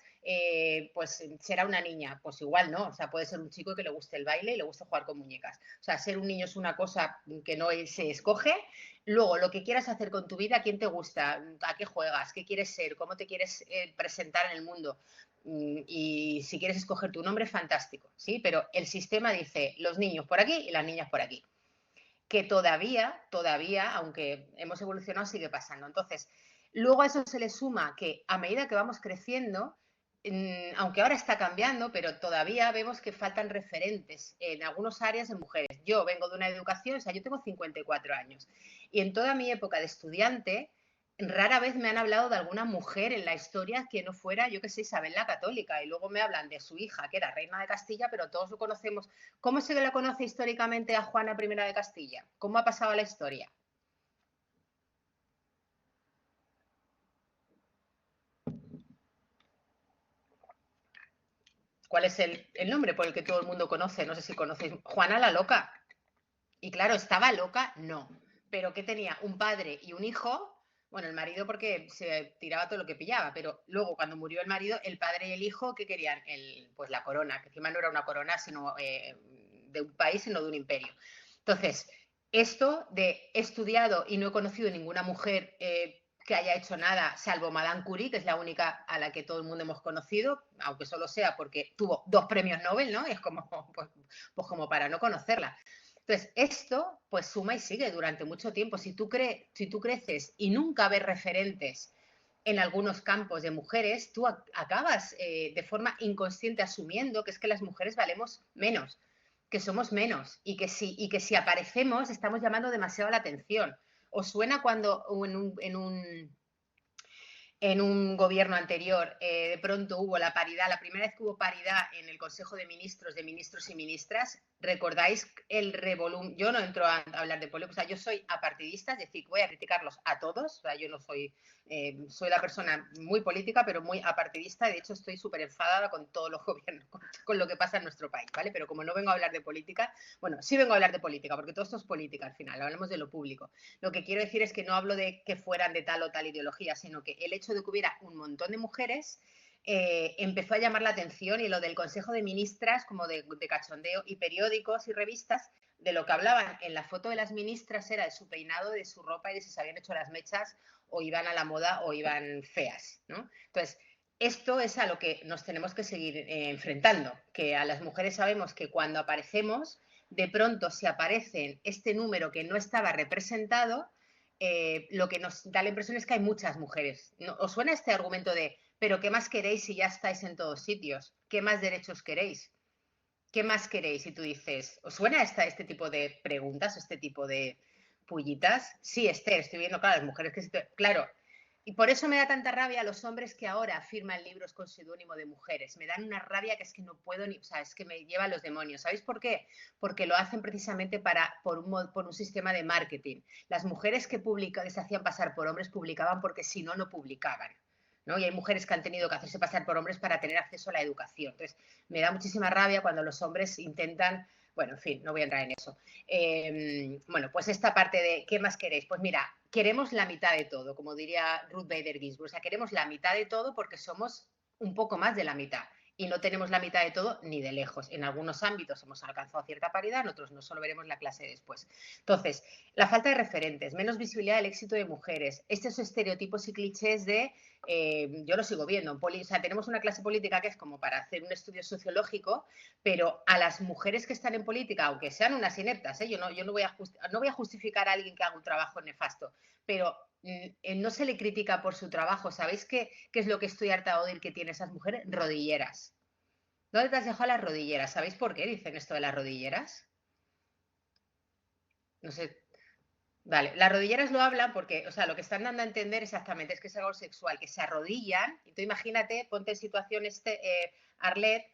pues será una niña. Pues igual no, o sea, puede ser un chico que le guste el baile y le guste jugar con muñecas. O sea, ser un niño es una cosa que no se escoge. Luego, lo que quieras hacer con tu vida, ¿quién te gusta? ¿A qué juegas? ¿Qué quieres ser? ¿Cómo te quieres presentar en el mundo? Y si quieres escoger tu nombre, fantástico, ¿sí? Pero el sistema dice los niños por aquí y las niñas por aquí. Que todavía, aunque hemos evolucionado, sigue pasando. Entonces, luego a eso se le suma que a medida que vamos creciendo, aunque ahora está cambiando, pero todavía vemos que faltan referentes en algunas áreas de mujeres. Yo vengo de una educación, o sea, yo tengo 54 años y en toda mi época de estudiante, rara vez me han hablado de alguna mujer en la historia que no fuera, yo que sé, Isabel la Católica, y luego me hablan de su hija, que era reina de Castilla, pero todos lo conocemos. ¿Cómo se le conoce históricamente a Juana I de Castilla? ¿Cómo ha pasado la historia? ¿Cuál es el nombre por el que todo el mundo conoce? No sé si conocéis. Juana la loca. Y claro, ¿estaba loca? No. Pero ¿qué tenía? Un padre y un hijo. Bueno, el marido porque se tiraba todo lo que pillaba, pero luego cuando murió el marido, el padre y el hijo, ¿qué querían? Pues la corona, que encima no era una corona sino de un país, sino de un imperio. Entonces, esto de he estudiado y no he conocido ninguna mujer que haya hecho nada, salvo Madame Curie, que es la única a la que todo el mundo hemos conocido, aunque solo sea porque tuvo 2 premios Nobel, ¿no? Es como, pues como para no conocerla. Entonces, esto pues suma y sigue durante mucho tiempo. Si tú creces y nunca ves referentes en algunos campos de mujeres, tú acabas de forma inconsciente asumiendo que es que las mujeres valemos menos, que somos menos y que si aparecemos estamos llamando demasiado la atención. ¿Os suena cuando en un gobierno anterior de pronto hubo la paridad, la primera vez que hubo paridad en el Consejo de Ministros y Ministras? ¿Recordáis el revolum? Yo no entro a hablar de política, o sea, yo soy apartidista, es decir, voy a criticarlos a todos, o sea, yo no soy, soy la persona muy política, pero muy apartidista, de hecho estoy súper enfadada con todos los gobiernos, con lo que pasa en nuestro país, ¿vale? Pero como no vengo a hablar de política, bueno, sí vengo a hablar de política, porque todo esto es política al final, hablamos de lo público. Lo que quiero decir es que no hablo de que fueran de tal o tal ideología, sino que el hecho de que hubiera un montón de mujeres empezó a llamar la atención, y lo del Consejo de Ministras, como de cachondeo, y periódicos y revistas, de lo que hablaban en la foto de las ministras era de su peinado, de su ropa y de si se habían hecho las mechas o iban a la moda o iban feas, ¿no? Entonces, esto es a lo que nos tenemos que seguir enfrentando, que a las mujeres sabemos que cuando aparecemos, de pronto si aparecen este número que no estaba representado, lo que nos da la impresión es que hay muchas mujeres. ¿No? ¿Os suena este argumento de, pero qué más queréis si ya estáis en todos sitios? ¿Qué más derechos queréis? ¿Qué más queréis? Y tú dices, ¿os suena este tipo de preguntas, este tipo de pullitas? Sí, Esther, estoy viendo, claro, las mujeres que... Claro, Y por eso me da tanta rabia a los hombres que ahora firman libros con seudónimo de mujeres. Me dan una rabia que es que no puedo ni, o sea, es que me lleva a los demonios. ¿Sabéis por qué? Porque lo hacen precisamente por un sistema de marketing. Las mujeres que se hacían pasar por hombres publicaban porque si no, no publicaban. ¿No? Y hay mujeres que han tenido que hacerse pasar por hombres para tener acceso a la educación. Entonces, me da muchísima rabia cuando los hombres intentan, bueno, en fin, no voy a entrar en eso. Bueno, pues esta parte de ¿qué más queréis? Pues mira, queremos la mitad de todo, como diría Ruth Bader Ginsburg. O sea, queremos la mitad de todo porque somos un poco más de la mitad. Y no tenemos la mitad de todo ni de lejos. En algunos ámbitos hemos alcanzado cierta paridad, en otros no, solo veremos la clase después. Entonces, la falta de referentes, menos visibilidad del éxito de mujeres, estos estereotipos y clichés de, yo lo sigo viendo, o sea, tenemos una clase política que es como para hacer un estudio sociológico, pero a las mujeres que están en política, aunque sean unas ineptas, yo no voy a justificar a alguien que haga un trabajo nefasto, pero no se le critica por su trabajo. ¿Sabéis qué es lo que estoy harta de oír que tienen esas mujeres? Rodilleras. ¿Dónde te has dejado las rodilleras? ¿Sabéis por qué dicen esto de las rodilleras? No sé. Vale, las rodilleras lo hablan porque, o sea, lo que están dando a entender exactamente es que es algo sexual, que se arrodillan, y tú imagínate, ponte en situación Arlet,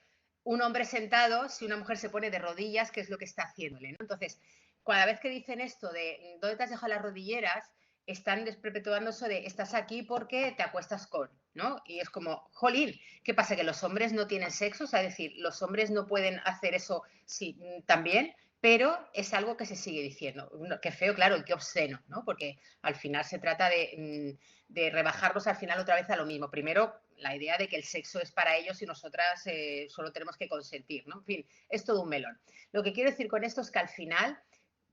un hombre sentado, si una mujer se pone de rodillas, ¿qué es lo que está haciéndole? ¿No? Entonces, cada vez que dicen esto de ¿dónde te has dejado las rodilleras? Están desperpetuando eso de estás aquí porque te acuestas con, ¿no? Y es como, jolín, ¿qué pasa? ¿Que los hombres no tienen sexo? O sea, es decir, los hombres no pueden hacer eso sí, también, pero es algo que se sigue diciendo. Qué feo, claro, y qué obsceno, ¿no? Porque al final se trata de rebajarnos al final otra vez a lo mismo. Primero, la idea de que el sexo es para ellos y nosotras solo tenemos que consentir, ¿no? En fin, es todo un melón. Lo que quiero decir con esto es que al final,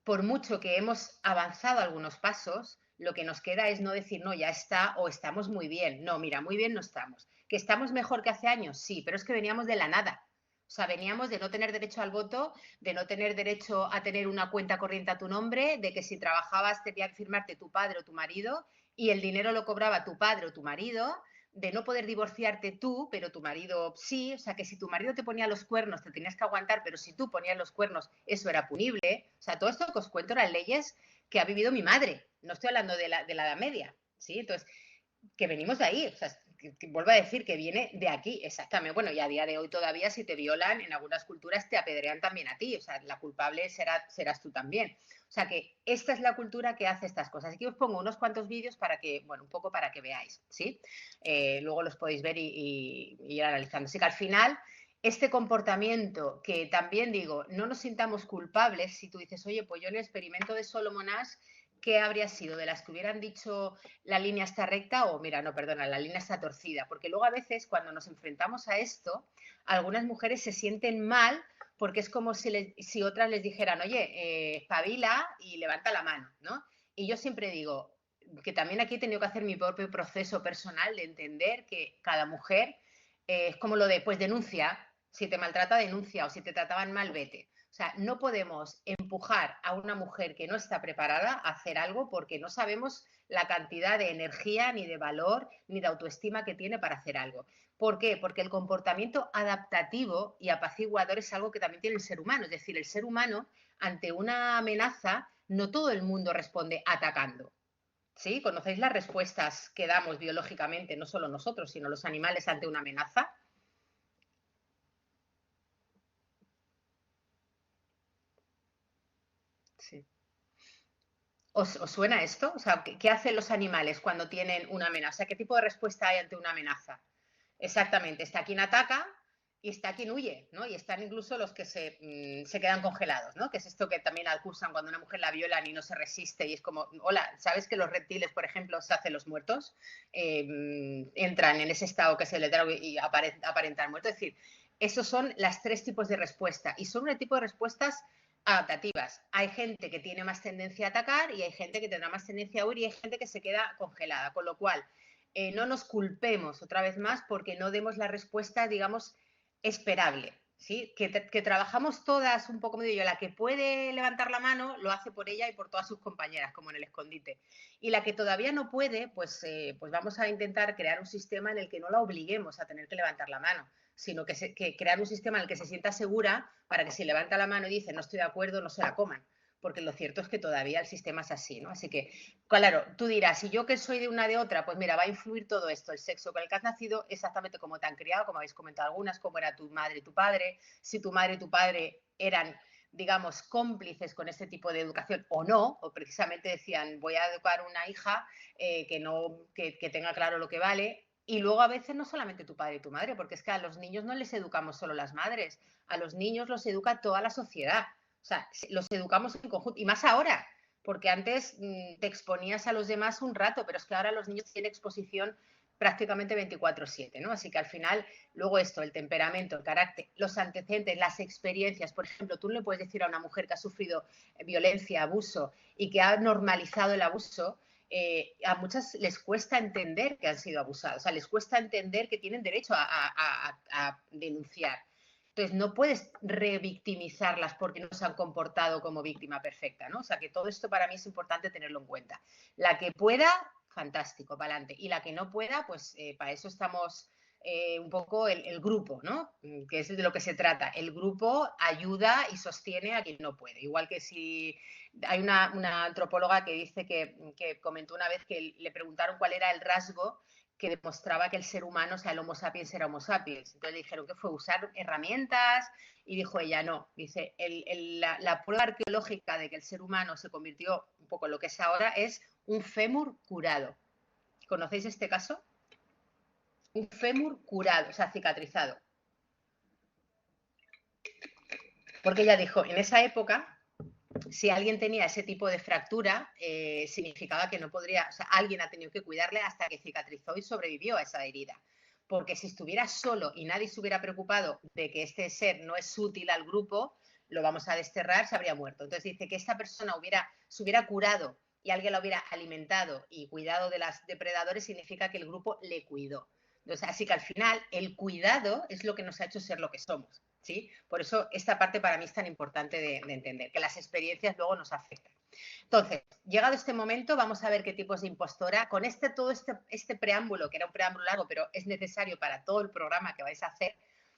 por mucho que hemos avanzado algunos pasos, lo que nos queda es no decir, no, ya está, o estamos muy bien. No, mira, muy bien no estamos. ¿Que estamos mejor que hace años? Sí, pero es que veníamos de la nada. O sea, veníamos de no tener derecho al voto, de no tener derecho a tener una cuenta corriente a tu nombre, de que si trabajabas tenía que firmarte tu padre o tu marido y el dinero lo cobraba tu padre o tu marido, de no poder divorciarte tú, pero tu marido sí, o sea, que si tu marido te ponía los cuernos te tenías que aguantar, pero si tú ponías los cuernos eso era punible. O sea, todo esto que os cuento eran leyes que ha vivido mi madre, no estoy hablando de la Edad Media, ¿sí? Entonces, que venimos de ahí, o sea, que vuelvo a decir que viene de aquí, exactamente. Bueno, y a día de hoy todavía si te violan, en algunas culturas te apedrean también a ti, o sea, la culpable serás tú también. O sea que esta es la cultura que hace estas cosas. Aquí os pongo unos cuantos vídeos para que, bueno, un poco para que veáis, ¿sí? Luego los podéis ver y ir analizando. Así que al final, este comportamiento que también digo, no nos sintamos culpables si tú dices, oye, pues yo en el experimento de Solomon Asch, ¿qué habría sido? ¿De las que hubieran dicho la línea está recta o, mira, no, perdona, la línea está torcida? Porque luego a veces cuando nos enfrentamos a esto, algunas mujeres se sienten mal porque es como si otras les dijeran, oye, espabila y levanta la mano, ¿no? Y yo siempre digo que también aquí he tenido que hacer mi propio proceso personal de entender que cada mujer es como lo de, pues denuncia, si te maltrata, denuncia, o si te trataban mal, vete. O sea, no podemos empujar a una mujer que no está preparada a hacer algo porque no sabemos la cantidad de energía, ni de valor, ni de autoestima que tiene para hacer algo. ¿Por qué? Porque el comportamiento adaptativo y apaciguador es algo que también tiene el ser humano. Es decir, el ser humano, ante una amenaza, no todo el mundo responde atacando. ¿Sí? ¿Conocéis las respuestas que damos biológicamente, no solo nosotros, sino los animales ante una amenaza? Sí. ¿Os suena esto? O sea, ¿qué hacen los animales cuando tienen una amenaza? ¿Qué tipo de respuesta hay ante una amenaza? Exactamente, está quien ataca y está quien huye, ¿no? Y están incluso los que se quedan congelados, ¿no? Que es esto que también acusan cuando una mujer la violan y no se resiste y es como, hola, ¿sabes que los reptiles, por ejemplo, se hacen los muertos? Entran en ese estado que es el letargo y aparentan muertos. Es decir, esos son las tres tipos de respuesta y son un tipo de respuestas adaptativas. Hay gente que tiene más tendencia a atacar y hay gente que tendrá más tendencia a huir y hay gente que se queda congelada, con lo cual no nos culpemos otra vez más porque no demos la respuesta, digamos, esperable. ¿Sí? Que trabajamos todas un poco medio yo. La que puede levantar la mano lo hace por ella y por todas sus compañeras, como en el escondite. Y la que todavía no puede, pues vamos a intentar crear un sistema en el que no la obliguemos a tener que levantar la mano, sino que crear un sistema en el que se sienta segura para que si levanta la mano y dice no estoy de acuerdo, no se la coman. porque lo cierto es que todavía el sistema es así, ¿no? Así que, claro, tú dirás, si yo que soy de una de otra, pues mira, va a influir todo esto, el sexo con el que has nacido, exactamente como te han criado, como habéis comentado algunas, cómo era tu madre y tu padre, si tu madre y tu padre eran, digamos, cómplices con este tipo de educación o no, o precisamente decían, voy a educar una hija que tenga claro lo que vale. Y luego a veces no solamente tu padre y tu madre, porque es que a los niños no les educamos solo las madres, a los niños los educa toda la sociedad. O sea, los educamos en conjunto. Y más ahora, porque antes te exponías a los demás un rato, pero es que ahora los niños tienen exposición prácticamente 24/7, ¿no? Así que al final, luego esto, el temperamento, el carácter, los antecedentes, las experiencias. Por ejemplo, tú no le puedes decir a una mujer que ha sufrido violencia, abuso y que ha normalizado el abuso, a muchas les cuesta entender que han sido abusados, o sea, les cuesta entender que tienen derecho a denunciar. Entonces, no puedes revictimizarlas porque no se han comportado como víctima perfecta, ¿no? O sea, que todo esto para mí es importante tenerlo en cuenta. La que pueda, fantástico, para adelante. Y la que no pueda, pues para eso estamos un poco el grupo, ¿no? Que es de lo que se trata. El grupo ayuda y sostiene a quien no puede. Igual que si hay una antropóloga que dice que comentó una vez que le preguntaron cuál era el rasgo que demostraba que el ser humano, o sea, el Homo sapiens era Homo sapiens. Entonces le dijeron que fue usar herramientas y dijo ella, no, dice, la prueba arqueológica de que el ser humano se convirtió un poco en lo que es ahora es un fémur curado. ¿Conocéis este caso? Un fémur curado, o sea, cicatrizado. Porque ella dijo, en esa época, si alguien tenía ese tipo de fractura, significaba que no podría, o sea, alguien ha tenido que cuidarle hasta que cicatrizó y sobrevivió a esa herida. Porque si estuviera solo y nadie se hubiera preocupado de que este ser no es útil al grupo, lo vamos a desterrar, se habría muerto. Entonces dice que esta persona se hubiera curado y alguien la hubiera alimentado y cuidado de los depredadores, significa que el grupo le cuidó. Entonces, así que al final el cuidado es lo que nos ha hecho ser lo que somos. ¿Sí? Por eso esta parte para mí es tan importante de entender, que las experiencias luego nos afectan. Entonces, llegado este momento, vamos a ver qué tipos de impostora. Con todo este preámbulo, que era un preámbulo largo, pero es necesario para todo el programa que vais a hacer,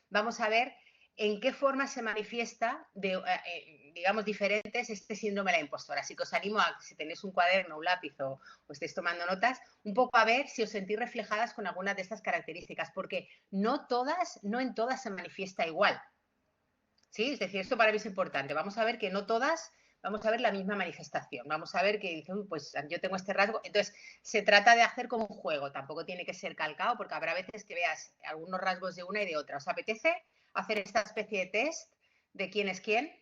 vamos a ver en qué forma se manifiesta, digamos, diferentes este síndrome de la impostora. Así que os animo a, si tenéis un cuaderno, un lápiz o estéis tomando notas, un poco a ver si os sentís reflejadas con algunas de estas características, porque no en todas se manifiesta igual. ¿Sí? Es decir, esto para mí es importante. Vamos a ver que no todas vamos a ver la misma manifestación. Vamos a ver que pues yo tengo este rasgo. Entonces, se trata de hacer como un juego. Tampoco tiene que ser calcado porque habrá veces que veas algunos rasgos de una y de otra. ¿Os apetece hacer esta especie de test de quién es quién?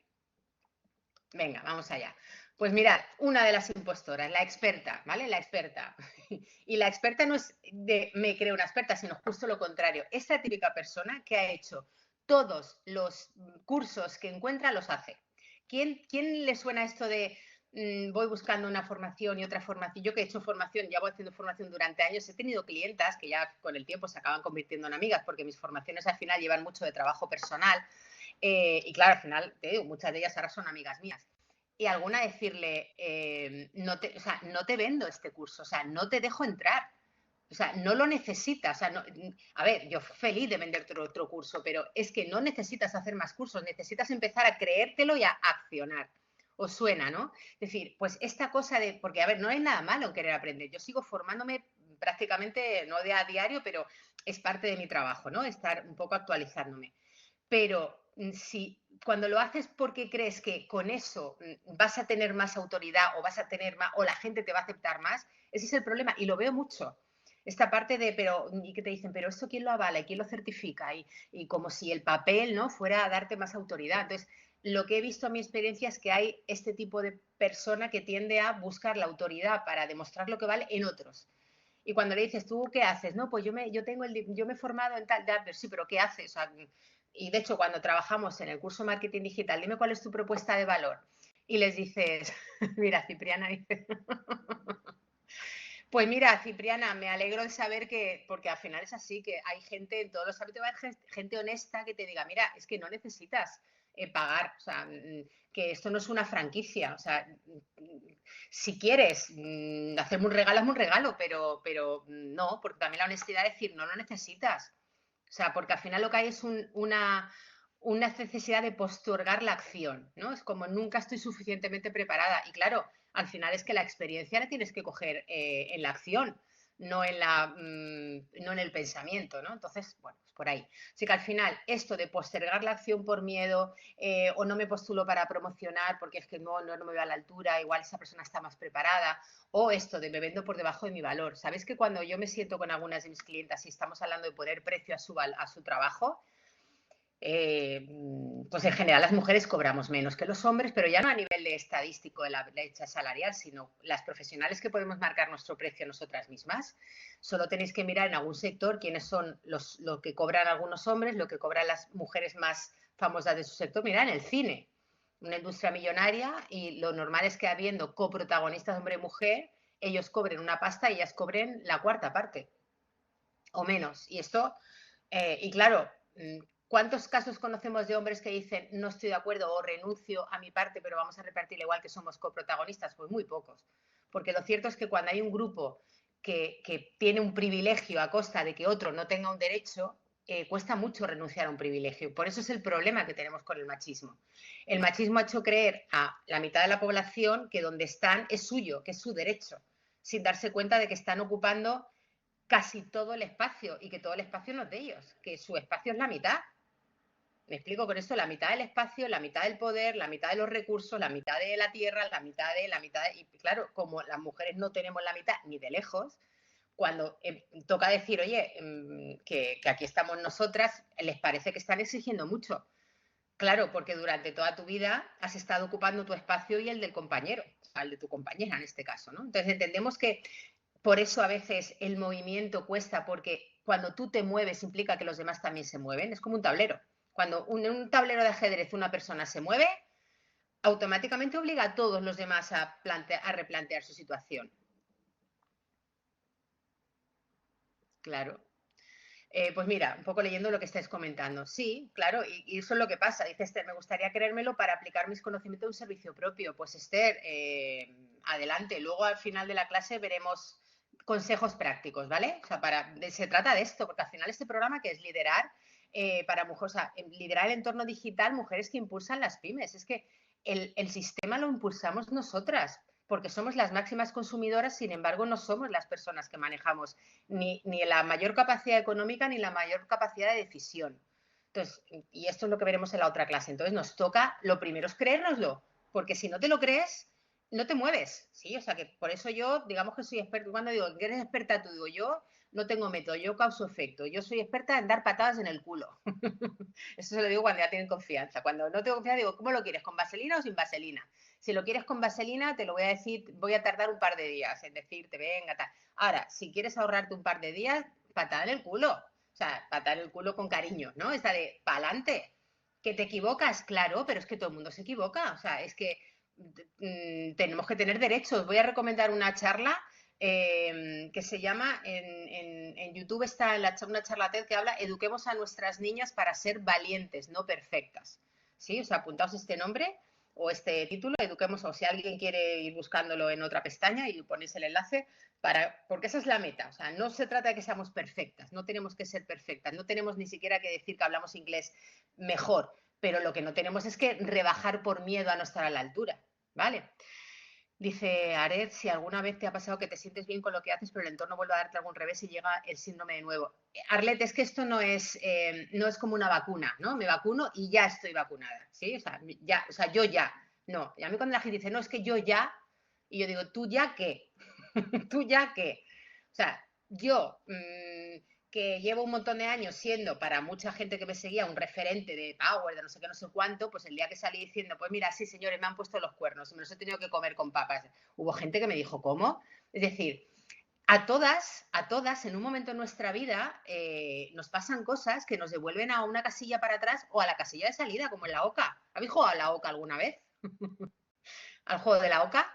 Venga, vamos allá. Pues mirad, una de las impostoras, la experta, ¿vale? La experta. Y la experta no es de me creo una experta, sino justo lo contrario. Es la típica persona que ha hecho todos los cursos que encuentra, los hace. ¿Quién le suena esto de voy buscando una formación y otra formación? Yo que he hecho formación, llevo haciendo formación durante años, he tenido clientas que ya con el tiempo se acaban convirtiendo en amigas porque mis formaciones al final llevan mucho de trabajo personal. Y claro, al final, te digo, muchas de ellas ahora son amigas mías. Y alguna decirle, o sea, no te vendo este curso, o sea, no te dejo entrar. O sea, no lo necesitas. O sea, no, a ver, yo feliz de venderte otro curso, pero es que no necesitas hacer más cursos, necesitas empezar a creértelo y a accionar. Os suena, ¿no? Es decir, pues esta cosa de, porque a ver, no hay nada malo en querer aprender. Yo sigo formándome prácticamente, no de a diario, pero es parte de mi trabajo, ¿no? Estar un poco actualizándome. Pero si cuando lo haces porque crees que con eso vas a tener más autoridad o vas a tener más, o la gente te va a aceptar más, ese es el problema y lo veo mucho. Esta parte de, pero, y que te dicen, pero esto quién lo avala y quién lo certifica y como si el papel no fuera a darte más autoridad. Entonces, lo que he visto en mi experiencia es que hay este tipo de persona que tiende a buscar la autoridad para demostrar lo que vale en otros. Y cuando le dices, ¿tú qué haces? No, pues yo me he formado en tal, pero sí, pero ¿qué haces? O sea, y de hecho, cuando trabajamos en el curso Marketing Digital, dime cuál es tu propuesta de valor. Y les dices, mira, Cipriana dice, pues mira, Cipriana, me alegro de saber que, porque al final es así, que hay gente en todos los ámbitos, gente honesta que te diga, mira, es que no necesitas pagar, o sea, que esto no es una franquicia, o sea, si quieres hacerme un regalo, hazme un regalo, pero no, porque también la honestidad es decir, no lo necesitas. O sea, porque al final lo que hay es una necesidad de postergar la acción, ¿no? Es como nunca estoy suficientemente preparada. Y claro, al final es que la experiencia la tienes que coger en la acción, no no en el pensamiento, ¿no? Entonces, bueno, pues por ahí. Así que al final, esto de postergar la acción por miedo o no me postulo para promocionar porque es que no me veo a la altura, igual esa persona está más preparada, o esto de me vendo por debajo de mi valor. ¿Sabéis que cuando yo me siento con algunas de mis clientas y estamos hablando de poner precio a su trabajo, pues en general las mujeres cobramos menos que los hombres, pero ya no a nivel de estadístico de la brecha salarial, sino las profesionales que podemos marcar nuestro precio nosotras mismas. Solo tenéis que mirar en algún sector quiénes son lo que cobran algunos hombres, lo que cobran las mujeres más famosas de su sector. Mirad, en el cine, una industria millonaria, y lo normal es que habiendo coprotagonistas hombre y mujer, ellos cobren una pasta y ellas cobren la cuarta parte o menos. Y esto, y claro, ¿cuántos casos conocemos de hombres que dicen no estoy de acuerdo o renuncio a mi parte, pero vamos a repartirla igual que somos coprotagonistas? Pues muy pocos. Porque lo cierto es que cuando hay un grupo que tiene un privilegio a costa de que otro no tenga un derecho, cuesta mucho renunciar a un privilegio. Por eso es el problema que tenemos con el machismo. El machismo ha hecho creer a la mitad de la población que donde están es suyo, que es su derecho, sin darse cuenta de que están ocupando casi todo el espacio y que todo el espacio no es de ellos, que su espacio es la mitad. Me explico con esto, la mitad del espacio, la mitad del poder, la mitad de los recursos, la mitad de la tierra, la mitad de... Y claro, como las mujeres no tenemos la mitad ni de lejos, cuando toca decir, oye, que aquí estamos nosotras, les parece que están exigiendo mucho. Claro, porque durante toda tu vida has estado ocupando tu espacio y el del compañero, o sea, el de tu compañera en este caso, ¿no? Entonces entendemos que por eso a veces el movimiento cuesta, porque cuando tú te mueves implica que los demás también se mueven. Es como un tablero. Cuando en un tablero de ajedrez una persona se mueve, automáticamente obliga a todos los demás a replantear su situación. Claro. Pues mira, un poco leyendo lo que estáis comentando. Sí, claro, y eso es lo que pasa. Dice Esther, me gustaría creérmelo para aplicar mis conocimientos de un servicio propio. Pues Esther, adelante. Luego al final de la clase veremos consejos prácticos, ¿vale? O sea, se trata de esto, porque al final este programa que es liderar para mujeres, o sea, liderar el entorno digital, mujeres que impulsan las pymes. Es que el sistema lo impulsamos nosotras, porque somos las máximas consumidoras, sin embargo, no somos las personas que manejamos ni la mayor capacidad económica ni la mayor capacidad de decisión. Entonces, y esto es lo que veremos en la otra clase. Entonces, nos toca, lo primero es creérnoslo, porque si no te lo crees, no te mueves, ¿sí? O sea, que por eso yo, digamos que soy experta, cuando digo que eres experta, tú digo, yo no tengo método, yo causo efecto, yo soy experta en dar patadas en el culo. Eso se lo digo cuando ya tienen confianza. Cuando no tengo confianza, digo, ¿cómo lo quieres? ¿Con vaselina o sin vaselina? Si lo quieres con vaselina, te lo voy a decir, voy a tardar un par de días en decirte, venga, tal. Ahora, si quieres ahorrarte un par de días, patada en el culo. O sea, patada en el culo con cariño, ¿no? Esta de pa'lante. Que te equivocas, claro, pero es que todo el mundo se equivoca. O sea, es que tenemos que tener derechos. Voy a recomendar una charla que se llama, en YouTube está una charla TED que habla Eduquemos a nuestras niñas para ser valientes, no perfectas. ¿Sí? O sea, apuntaos este nombre o este título, Eduquemos, o si alguien quiere ir buscándolo en otra pestaña y ponéis el enlace, porque esa es la meta. O sea, no se trata de que seamos perfectas, no tenemos que ser perfectas, no tenemos ni siquiera que decir que hablamos inglés mejor, pero lo que no tenemos es que rebajar por miedo a no estar a la altura, ¿vale? Dice Aret, si alguna vez te ha pasado que te sientes bien con lo que haces, pero el entorno vuelve a darte algún revés y llega el síndrome de nuevo. Arlet, es que esto no es como una vacuna, ¿no? Me vacuno y ya estoy vacunada, ¿sí? O sea, yo ya. No, y a mí cuando la gente dice, no, es que yo ya, y yo digo, ¿tú ya qué? ¿Tú ya qué? O sea, yo, que llevo un montón de años siendo para mucha gente que me seguía un referente de power, de no sé qué, no sé cuánto, pues el día que salí diciendo, pues mira, sí señores, me han puesto los cuernos y me los he tenido que comer con papas, hubo gente que me dijo, ¿cómo? Es decir, a todas, en un momento en nuestra vida nos pasan cosas que nos devuelven a una casilla para atrás o a la casilla de salida, como en la OCA. ¿Habéis jugado a la OCA alguna vez? ¿Al juego de la OCA?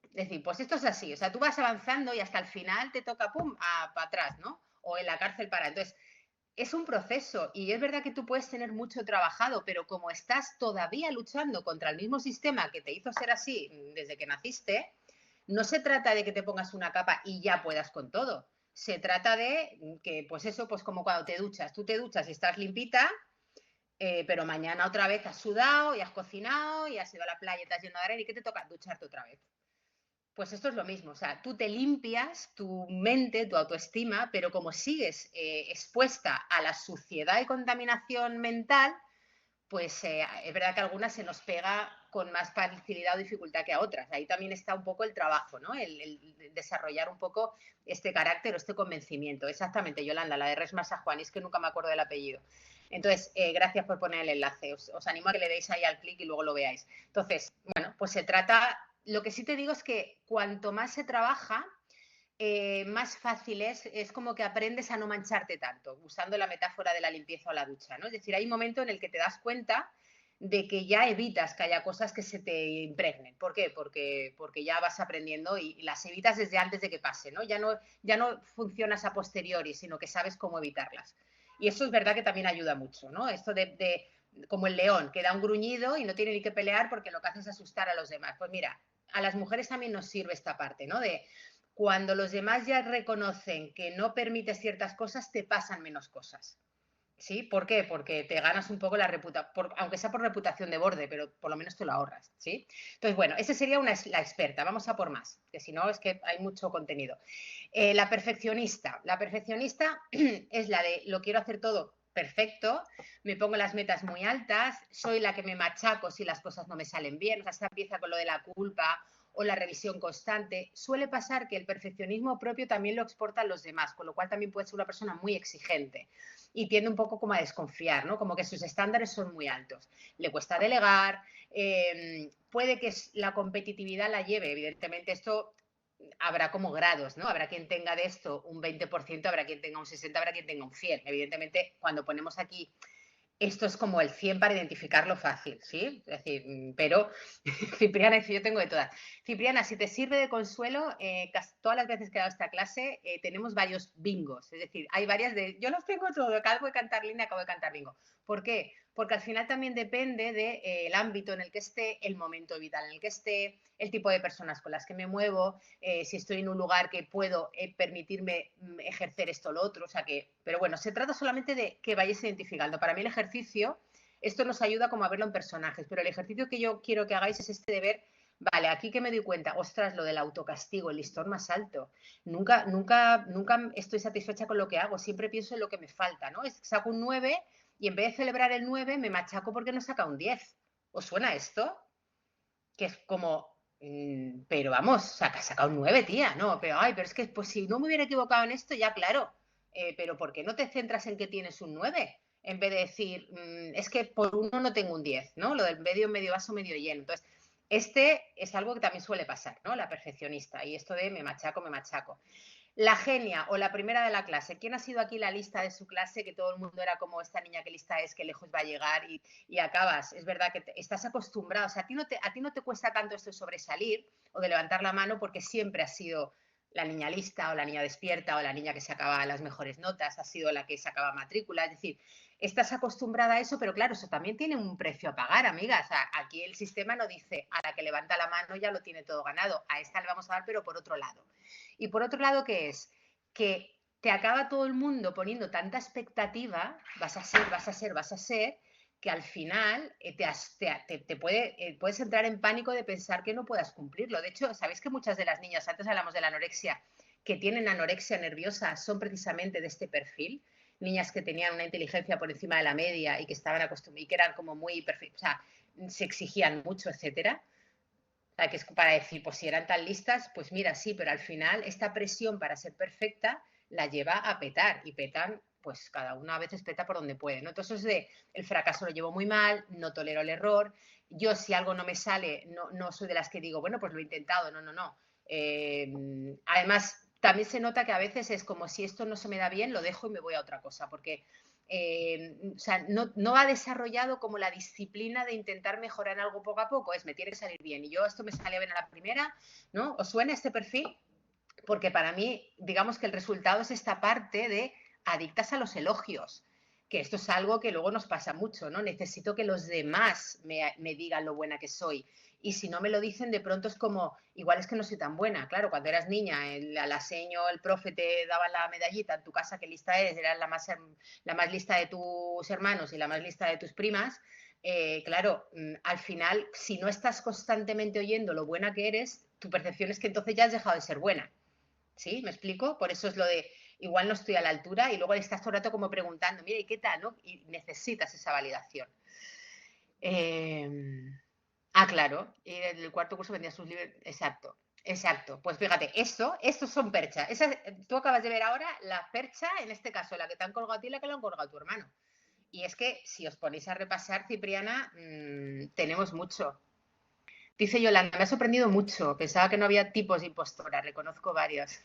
Es decir, pues esto es así, o sea, tú vas avanzando y hasta el final te toca, pum, para atrás, ¿no? O en la cárcel para. Entonces, es un proceso y es verdad que tú puedes tener mucho trabajado, pero como estás todavía luchando contra el mismo sistema que te hizo ser así desde que naciste, no se trata de que te pongas una capa y ya puedas con todo. Se trata de que, pues eso, pues como cuando te duchas, tú te duchas y estás limpita, pero mañana otra vez has sudado y has cocinado y has ido a la playa y te has llenado de arena y ¿qué te toca? Ducharte otra vez. Pues esto es lo mismo, o sea, tú te limpias tu mente, tu autoestima, pero como sigues expuesta a la suciedad y contaminación mental, pues es verdad que a algunas se nos pega con más facilidad o dificultad que a otras. Ahí también está un poco el trabajo, ¿no? El desarrollar un poco este carácter o este convencimiento. Exactamente, Yolanda, la de Resma Juan, es que nunca me acuerdo del apellido. Entonces, gracias por poner el enlace. Os animo a que le deis ahí al clic y luego lo veáis. Entonces, bueno, pues se trata, lo que sí te digo es que cuanto más se trabaja, más fácil es como que aprendes a no mancharte tanto, usando la metáfora de la limpieza o la ducha, ¿no? Es decir, hay un momento en el que te das cuenta de que ya evitas que haya cosas que se te impregnen. ¿Por qué? Porque ya vas aprendiendo y las evitas desde antes de que pase, ¿no? Ya no funcionas a posteriori, sino que sabes cómo evitarlas. Y eso es verdad que también ayuda mucho, ¿no? Esto de como el león, que da un gruñido y no tiene ni que pelear porque lo que hace es asustar a los demás. Pues mira, a las mujeres también nos sirve esta parte, ¿no? De cuando los demás ya reconocen que no permites ciertas cosas, te pasan menos cosas. ¿Sí? ¿Por qué? Porque te ganas un poco la reputación, aunque sea por reputación de borde, pero por lo menos te lo ahorras, ¿sí? Entonces, bueno, esa sería la experta. Vamos a por más, que si no es que hay mucho contenido. La perfeccionista. La perfeccionista es la de lo quiero hacer todo perfecto, me pongo las metas muy altas, soy la que me machaco si las cosas no me salen bien, o sea, esta empieza con lo de la culpa o la revisión constante. Suele pasar que el perfeccionismo propio también lo exportan los demás, con lo cual también puede ser una persona muy exigente y tiende un poco como a desconfiar, ¿no? Como que sus estándares son muy altos. Le cuesta delegar, puede que la competitividad la lleve, evidentemente esto habrá como grados, ¿no? Habrá quien tenga de esto un 20%, habrá quien tenga un 60%, habrá quien tenga un 100%. Evidentemente, cuando ponemos aquí esto es como el 100 para identificarlo fácil, ¿sí? Es decir, pero Cipriana dice, yo tengo de todas. Cipriana, si te sirve de consuelo, casi todas las veces que he dado esta clase tenemos varios bingos, es decir, hay varias de, yo los tengo todos, acabo de cantar línea, acabo de cantar bingo. ¿Por qué? Porque al final también depende del ámbito en el que esté, el momento vital en el que esté, el tipo de personas con las que me muevo, si estoy en un lugar que puedo permitirme ejercer esto o lo otro, o sea que, pero bueno, se trata solamente de que vayáis identificando. Para mí el ejercicio, esto nos ayuda como a verlo en personajes, pero el ejercicio que yo quiero que hagáis es este de ver, vale, aquí que me doy cuenta, ostras, lo del autocastigo, el listón más alto. Nunca estoy satisfecha con lo que hago, siempre pienso en lo que me falta, ¿no? Saco un 9 y en vez de celebrar el 9 me machaco porque no saca un 10. ¿Os suena esto? Que es como, pero vamos, saca un 9, tía, no, pero ay, pero es que pues si no me hubiera equivocado en esto, ya claro, pero ¿por qué no te centras en que tienes un 9? En vez de decir, es que por uno no tengo un 10, ¿no? Lo del medio vaso, medio lleno. Entonces, este es algo que también suele pasar, ¿no? La perfeccionista. Y esto de me machaco, me machaco. La genia o la primera de la clase. ¿Quién ha sido aquí la lista de su clase que todo el mundo era como esta niña que lista es, que lejos va a llegar y acabas? Es verdad que estás acostumbrado. O sea, a ti no te cuesta tanto esto de sobresalir o de levantar la mano porque siempre has sido la niña lista o la niña despierta o la niña que sacaba las mejores notas, has sido la que sacaba matrícula. Es decir, estás acostumbrada a eso, pero claro, eso también tiene un precio a pagar, amiga. O sea, aquí el sistema no dice a la que levanta la mano ya lo tiene todo ganado. A esta le vamos a dar, pero por otro lado. Y por otro lado, ¿qué es? Que te acaba todo el mundo poniendo tanta expectativa, vas a ser, vas a ser, vas a ser, que al final puedes entrar en pánico de pensar que no puedas cumplirlo. De hecho, ¿sabéis que muchas de las niñas, antes hablamos de la anorexia, que tienen anorexia nerviosa son precisamente de este perfil? Niñas que tenían una inteligencia por encima de la media y que estaban acostumbradas y que eran como muy perfectas, o sea, se exigían mucho, etcétera. O sea, que es para decir, pues si eran tan listas, pues mira, sí, pero al final esta presión para ser perfecta la lleva a petar y petan, pues cada una a veces peta por donde puede, ¿no? Entonces el fracaso lo llevo muy mal, no tolero el error, yo si algo no me sale, no soy de las que digo, bueno, pues lo he intentado, no. Además, también se nota que a veces es como si esto no se me da bien, lo dejo y me voy a otra cosa, porque o sea, no va desarrollado como la disciplina de intentar mejorar algo poco a poco, me tiene que salir bien. Y yo esto me sale bien a la primera, ¿no? ¿Os suena este perfil? Porque para mí, digamos que el resultado es esta parte de adictas a los elogios, que esto es algo que luego nos pasa mucho, ¿no? Necesito que los demás me digan lo buena que soy y si no me lo dicen, de pronto es como, igual es que no soy tan buena. Claro, cuando eras niña, al aseño, el profe te daba la medallita, en tu casa, ¿qué lista eres? Eras la más lista de tus hermanos y la más lista de tus primas. Claro, al final, si no estás constantemente oyendo lo buena que eres, tu percepción es que entonces ya has dejado de ser buena. ¿Sí? ¿Me explico? Por eso es lo de, igual no estoy a la altura y luego estás todo el rato como preguntando, mira, ¿y qué tal? ¿No? Y necesitas esa validación. Claro, y el cuarto curso vendía sus libros, exacto. Exacto, pues fíjate, estos son perchas. Tú acabas de ver ahora la percha, en este caso, la que te han colgado a ti y la que le han colgado a tu hermano. Y es que si os ponéis a repasar, Cipriana, tenemos mucho. Dice Yolanda, me ha sorprendido mucho. Pensaba que no había tipos de impostora, reconozco varios.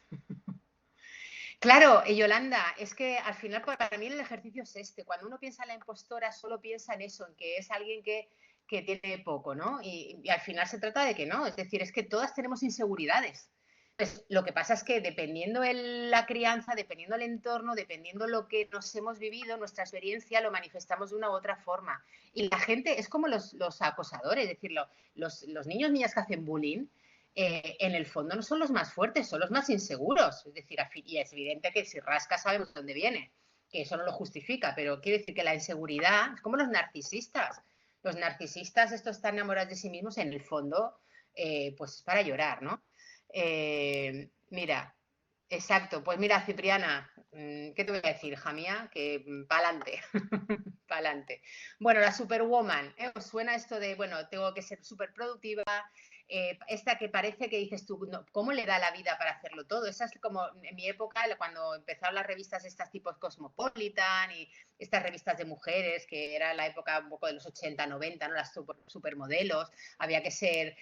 Claro, Yolanda, es que al final para mí el ejercicio es este. Cuando uno piensa en la impostora, solo piensa en eso, en que es alguien que tiene poco, ¿no? Y al final se trata de que no. Es decir, es que todas tenemos inseguridades. Pues lo que pasa es que dependiendo la crianza, dependiendo el entorno, dependiendo lo que nos hemos vivido, nuestra experiencia, lo manifestamos de una u otra forma. Y la gente es como los acosadores, es decir, los niños y niñas que hacen bullying, en el fondo no son los más fuertes, son los más inseguros. Es decir, y es evidente que si rasca sabemos dónde viene, que eso no lo justifica, pero quiere decir que la inseguridad es como los narcisistas. Los narcisistas, estos están enamorados de sí mismos, en el fondo, pues es para llorar, ¿no? Mira, exacto, pues mira, Cipriana, ¿qué te voy a decir, hija mía? Que pa'lante, pa'lante. Bueno, la Superwoman, ¿os suena esto de, bueno, tengo que ser súper productiva? Esta que parece que dices tú, no, ¿cómo le da la vida para hacerlo todo? Esa es como en mi época, cuando empezaron las revistas estas tipos Cosmopolitan y estas revistas de mujeres, que era la época un poco de los 80, 90, ¿no? Las supermodelos, había que ser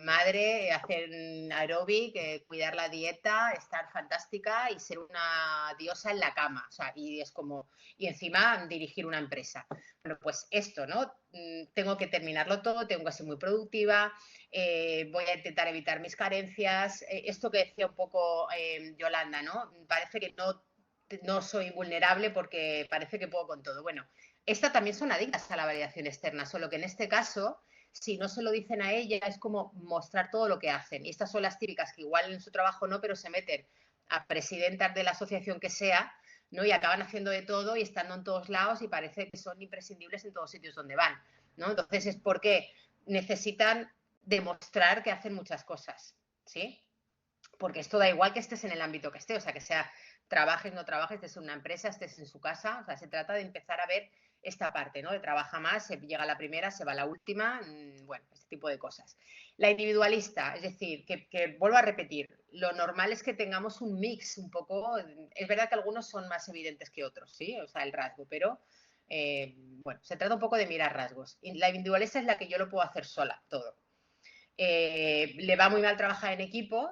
madre, hacer aeróbic, cuidar la dieta, estar fantástica y ser una diosa en la cama, o sea, y es como, y encima dirigir una empresa. Bueno, pues esto, ¿no? Tengo que terminarlo todo, tengo que ser muy productiva, voy a intentar evitar mis carencias. Esto que decía un poco Yolanda, ¿no? Parece que no soy vulnerable porque parece que puedo con todo. Bueno, estas también son adictas a la validación externa, solo que en este caso, si no se lo dicen a ella, es como mostrar todo lo que hacen. Y estas son las típicas que igual en su trabajo no, pero se meten a presidentas de la asociación que sea, ¿no? Y acaban haciendo de todo y estando en todos lados y parece que son imprescindibles en todos sitios donde van, ¿no? Entonces es porque necesitan demostrar que hacen muchas cosas, ¿sí? Porque esto da igual que estés en el ámbito que estés, o sea, que sea trabajes, no trabajes, estés en una empresa, estés en su casa, o sea, se trata de empezar a ver esta parte, ¿no? De trabaja más, se llega a la primera, se va a la última, bueno, este tipo de cosas. La individualista, es decir, que vuelvo a repetir, lo normal es que tengamos un mix un poco, es verdad que algunos son más evidentes que otros, ¿sí? O sea, el rasgo, pero bueno, se trata un poco de mirar rasgos. Y la individualista es la que yo lo puedo hacer sola, todo. Le va muy mal trabajar en equipo,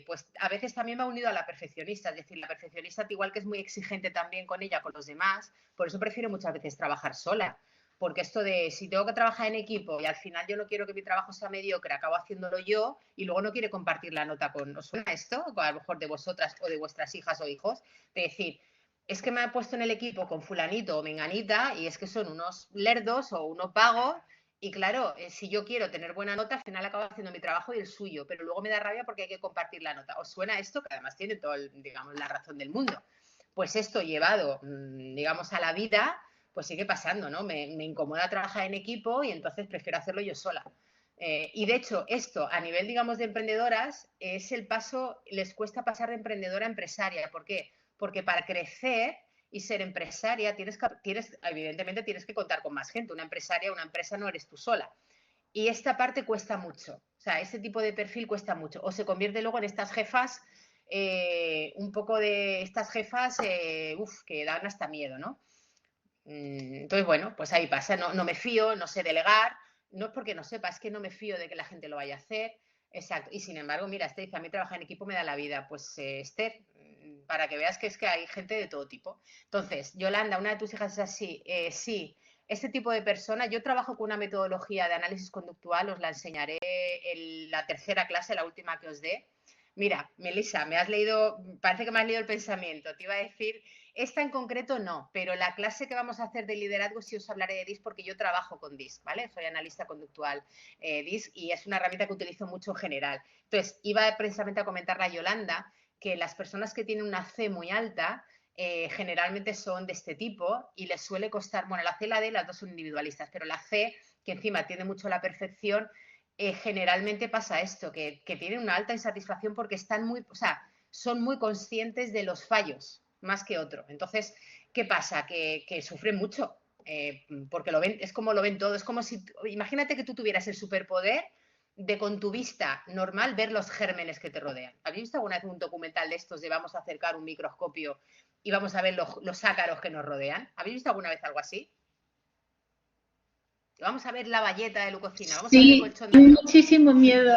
pues a veces también va unido a la perfeccionista, es decir, la perfeccionista igual que es muy exigente también con ella, con los demás, por eso prefiero muchas veces trabajar sola, porque esto de si tengo que trabajar en equipo y al final yo no quiero que mi trabajo sea mediocre, acabo haciéndolo yo y luego no quiere compartir la nota con, ¿os suena esto? A lo mejor de vosotras o de vuestras hijas o hijos, de decir, es que me ha puesto en el equipo con fulanito o menganita y es que son unos lerdos o unos vagos y claro, si yo quiero tener buena nota, al final acabo haciendo mi trabajo y el suyo, pero luego me da rabia porque hay que compartir la nota. ¿Os suena esto? Que además tiene todo, digamos, la razón del mundo. Pues esto llevado, digamos, a la vida, pues sigue pasando, ¿no? Me incomoda trabajar en equipo y entonces prefiero hacerlo yo sola. Y de hecho, esto a nivel, digamos, de emprendedoras, es el paso, les cuesta pasar de emprendedora a empresaria. ¿Por qué? Porque para crecer y ser empresaria evidentemente tienes que contar con más gente. Una empresaria, una empresa no eres tú sola. Y esta parte cuesta mucho. O sea, ese tipo de perfil cuesta mucho. O se convierte luego en estas jefas, un poco de estas jefas, que dan hasta miedo, ¿no? Entonces, bueno, pues ahí pasa. No me fío, no sé delegar. No es porque no sepa, es que no me fío de que la gente lo vaya a hacer. Exacto. Y sin embargo, mira, Esther dice, a mí trabajar en equipo me da la vida. Pues, Esther, para que veas que es que hay gente de todo tipo. Entonces, Yolanda, una de tus hijas es así. Sí, este tipo de persona, yo trabajo con una metodología de análisis conductual, os la enseñaré en la tercera clase, la última que os dé, Mira, Melissa, me has leído, parece que me has leído el pensamiento. Te iba a decir, esta en concreto no, pero la clase que vamos a hacer de liderazgo sí os hablaré de DISC porque yo trabajo con DISC, ¿vale? Soy analista conductual DISC y es una herramienta que utilizo mucho en general. Entonces, iba precisamente a comentarle a Yolanda que las personas que tienen una C muy alta generalmente son de este tipo y les suele costar, bueno, la C y la D, las dos son individualistas, pero la C, que encima tiende mucho a la perfección, generalmente pasa esto, que tienen una alta insatisfacción porque están muy, o sea, son muy conscientes de los fallos más que otro. Entonces, ¿qué pasa? Que sufren mucho, porque lo ven, es como lo ven todo. Es como si, imagínate que tú tuvieras el superpoder de con tu vista normal ver los gérmenes que te rodean. ¿Habéis visto alguna vez un documental de estos de vamos a acercar un microscopio y vamos a ver los ácaros que nos rodean? ¿Habéis visto alguna vez algo así? Vamos a ver la bayeta de leucocina, vamos a ver el Sí, colchón de arena. muchísimo miedo.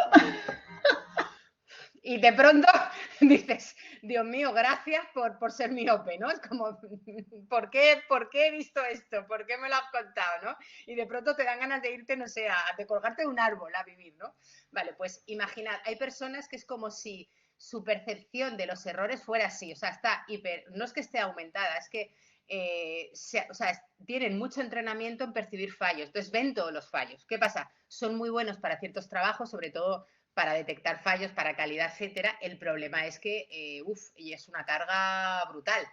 Y de pronto dices, Dios mío, gracias por ser miope, ¿no? Es como, ¿por qué he visto esto? ¿Por qué me lo has contado, no? Y de pronto te dan ganas de irte, no sé, de colgarte de un árbol a vivir, ¿no? Vale, pues imaginad, hay personas que es como si su percepción de los errores fuera así, o sea, está hiper, no es que esté aumentada, es que o sea, tienen mucho entrenamiento en percibir fallos, entonces ven todos los fallos. ¿Qué pasa? Son muy buenos para ciertos trabajos, sobre todo para detectar fallos, para calidad, etcétera. El problema es que, y es una carga brutal.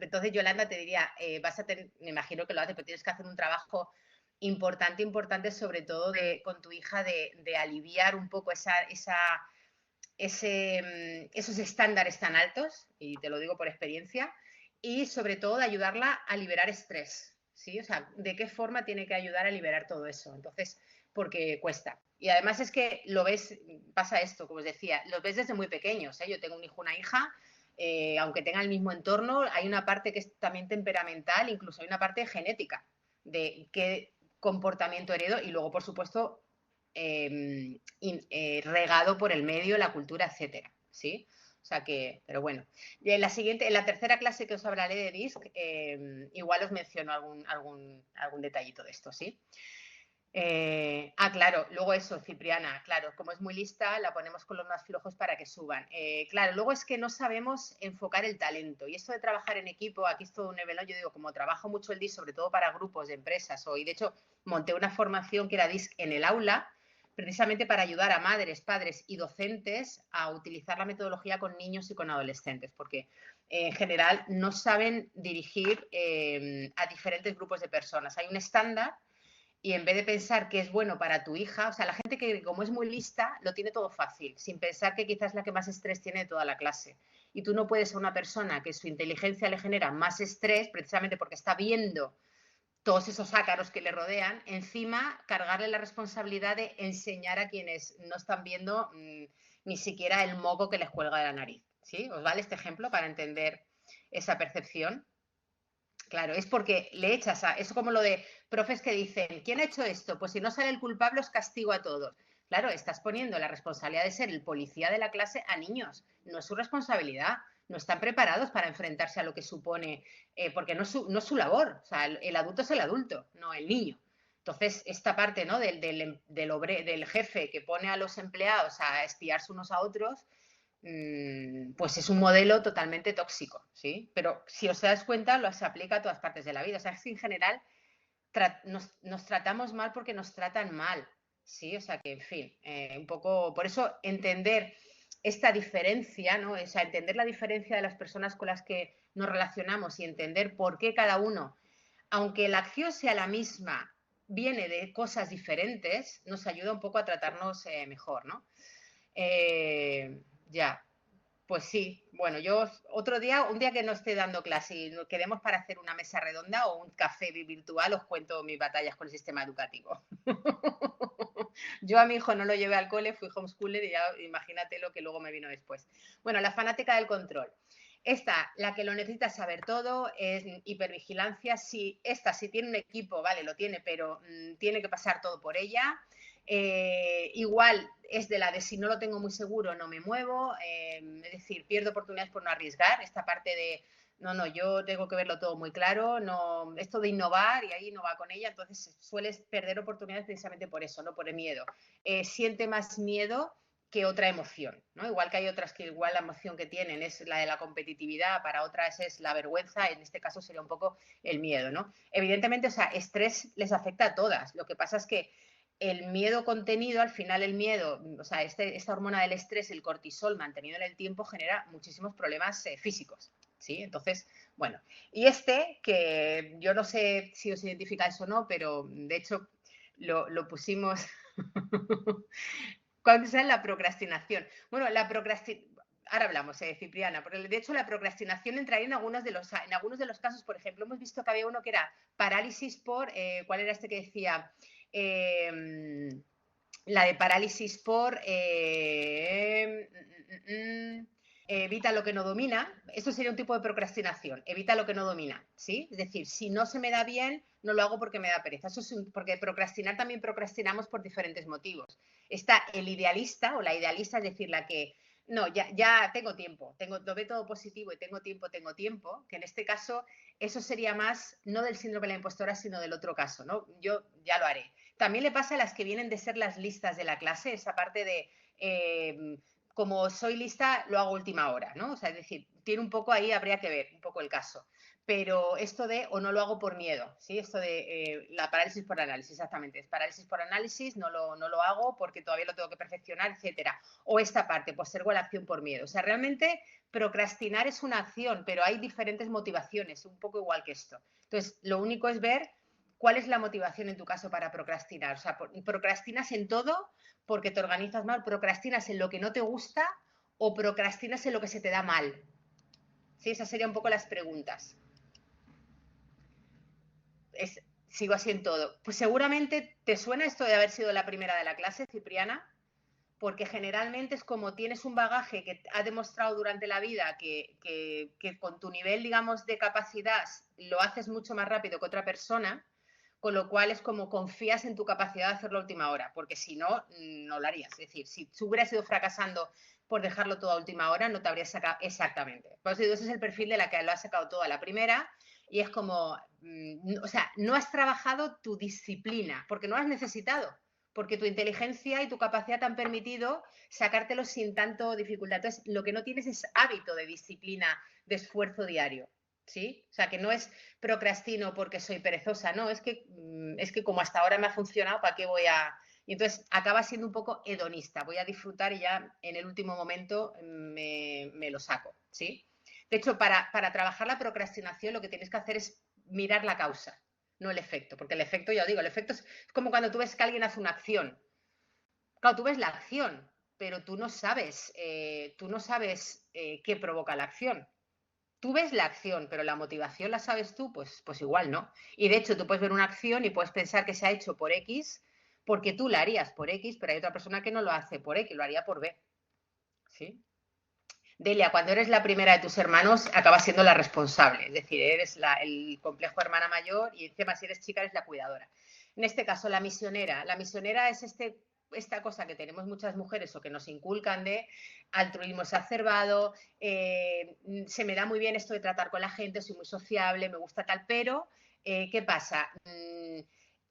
Entonces, Yolanda, te diría, me imagino que lo haces, pero tienes que hacer un trabajo importante, sobre todo con tu hija, de aliviar un poco esos estándares tan altos, y te lo digo por experiencia, y sobre todo de ayudarla a liberar estrés, ¿sí? O sea, ¿de qué forma tiene que ayudar a liberar todo eso? Entonces, porque cuesta. Y además es que lo ves, pasa esto, como os decía, lo ves desde muy pequeños, ¿eh? Yo tengo un hijo, una hija, aunque tengan el mismo entorno, hay una parte que es también temperamental, incluso hay una parte genética de qué comportamiento heredo y luego, por supuesto, regado por el medio, la cultura, etcétera, ¿sí? O sea que, pero bueno. Y en la tercera clase que os hablaré de DISC, igual os menciono algún detallito de esto, ¿sí? Claro, luego eso, Cipriana, claro, como es muy lista, la ponemos con los más flojos para que suban. Claro, luego es que no sabemos enfocar el talento y esto de trabajar en equipo, aquí es todo un nivel, yo digo, como trabajo mucho el DISC, sobre todo para grupos de empresas, y de hecho monté una formación que era DISC en el aula, precisamente para ayudar a madres, padres y docentes a utilizar la metodología con niños y con adolescentes, porque en general no saben dirigir a diferentes grupos de personas. Hay un estándar y en vez de pensar que es bueno para tu hija, o sea, la gente que como es muy lista lo tiene todo fácil, sin pensar que quizás es la que más estrés tiene de toda la clase. Y tú no puedes ser una persona que su inteligencia le genera más estrés precisamente porque está viendo todos esos ácaros que le rodean, encima cargarle la responsabilidad de enseñar a quienes no están viendo ni siquiera el moco que les cuelga de la nariz. ¿Sí? ¿Os vale este ejemplo para entender esa percepción? Claro, es porque le echas a... Es como lo de profes que dicen, ¿quién ha hecho esto? Pues si no sale el culpable os castigo a todos. Claro, estás poniendo la responsabilidad de ser el policía de la clase a niños. No es su responsabilidad. No están preparados para enfrentarse a lo que supone, porque no es su labor. O sea, el adulto es el adulto, no el niño. Entonces, esta parte, ¿no? Del jefe que pone a los empleados a espiarse unos a otros, pues es un modelo totalmente tóxico, ¿sí? Pero si os das cuenta, lo se aplica a todas partes de la vida. O sea, es que en general nos tratamos mal porque nos tratan mal, ¿sí? O sea, que, en fin, un poco... Por eso entender esta diferencia, ¿no? O sea, entender la diferencia de las personas con las que nos relacionamos y entender por qué cada uno, aunque la acción sea la misma, viene de cosas diferentes, nos ayuda un poco a tratarnos mejor, ¿no? Ya, pues sí, bueno, yo otro día, un día que no esté dando clase y nos quedemos para hacer una mesa redonda o un café virtual, os cuento mis batallas con el sistema educativo. Yo a mi hijo no lo llevé al cole, fui homeschooler y ya imagínate lo que luego me vino después. Bueno, la fanática del control. Esta, la que lo necesita saber todo, es hipervigilancia. Si tiene un equipo, vale, lo tiene, pero tiene que pasar todo por ella. Igual es de la de si no lo tengo muy seguro no me muevo, es decir, pierdo oportunidades por no arriesgar, esta parte de no, yo tengo que verlo todo muy claro, no, esto de innovar y ahí no va con ella, entonces sueles perder oportunidades precisamente por eso, no por el miedo. Siente más miedo que otra emoción, ¿no? Igual que hay otras que igual la emoción que tienen es la de la competitividad, para otras es la vergüenza, en este caso sería un poco el miedo, ¿no? Evidentemente, o sea, estrés les afecta a todas. Lo que pasa es que el miedo contenido, al final el miedo, o sea, esta hormona del estrés, el cortisol mantenido en el tiempo, genera muchísimos problemas físicos, ¿sí? Entonces, bueno, y que yo no sé si os identificáis o no, pero de hecho lo pusimos ¿cuál es la procrastinación? Bueno, ahora hablamos, Cipriana, porque de hecho la procrastinación entraría en algunos de los casos. Por ejemplo, hemos visto que había uno que era parálisis por, ¿cuál era este que decía? La de parálisis por evita lo que no domina. Esto sería un tipo de procrastinación, evita lo que no domina, ¿sí? Es decir, si no se me da bien, no lo hago porque me da pereza. Eso es porque procrastinar también procrastinamos por diferentes motivos. Está el idealista o la idealista, es decir, la que no, ya tengo tiempo, lo ve todo positivo y tengo tiempo, que en este caso eso sería más no del síndrome de la impostora, sino del otro caso, ¿no? Yo ya lo haré. También le pasa a las que vienen de ser las listas de la clase, esa parte de como soy lista, lo hago a última hora, ¿no? O sea, es decir, tiene un poco ahí, habría que ver un poco el caso. Pero esto de, o no lo hago por miedo, ¿sí? Esto de la parálisis por análisis, exactamente. Es parálisis por análisis, no lo hago porque todavía lo tengo que perfeccionar, etcétera. O esta parte, postergo la acción por miedo. O sea, realmente procrastinar es una acción, pero hay diferentes motivaciones, un poco igual que esto. Entonces, lo único es ver cuál es la motivación en tu caso para procrastinar. O sea, procrastinas en todo porque te organizas mal, procrastinas en lo que no te gusta o procrastinas en lo que se te da mal. Sí, esas serían un poco las preguntas. Sigo así en todo. Pues seguramente te suena esto de haber sido la primera de la clase, Cipriana, porque generalmente es como tienes un bagaje que ha demostrado durante la vida que con tu nivel, digamos, de capacidad lo haces mucho más rápido que otra persona, con lo cual es como confías en tu capacidad de hacerlo a última hora, porque si no, no lo harías. Es decir, si tú hubieras ido fracasando por dejarlo todo a última hora, no te habrías sacado exactamente. Por eso digo, ese es el perfil de la que lo has sacado todo a la primera y es como, o sea, no has trabajado tu disciplina, porque no has necesitado, porque tu inteligencia y tu capacidad te han permitido sacártelo sin tanto dificultad. Entonces, lo que no tienes es hábito de disciplina, de esfuerzo diario, ¿sí? O sea, que no es procrastino porque soy perezosa, no, es que como hasta ahora me ha funcionado, ¿para qué voy a...? Y entonces acaba siendo un poco hedonista, voy a disfrutar y ya en el último momento me lo saco, ¿sí? De hecho, para trabajar la procrastinación lo que tienes que hacer es mirar la causa, no el efecto, porque el efecto, ya os digo, el efecto es como cuando tú ves que alguien hace una acción. Claro, tú ves la acción, pero tú no sabes qué provoca la acción. Tú ves la acción, pero la motivación la sabes tú, pues igual no. Y de hecho, tú puedes ver una acción y puedes pensar que se ha hecho por X, porque tú la harías por X, pero hay otra persona que no lo hace por X, lo haría por B. ¿Sí? Delia, cuando eres la primera de tus hermanos, acabas siendo la responsable, es decir, eres el complejo hermana mayor y encima si eres chica eres la cuidadora. En este caso, la misionera es esta cosa que tenemos muchas mujeres o que nos inculcan de altruismo exacerbado, se me da muy bien esto de tratar con la gente, soy muy sociable, me gusta tal, pero ¿qué pasa?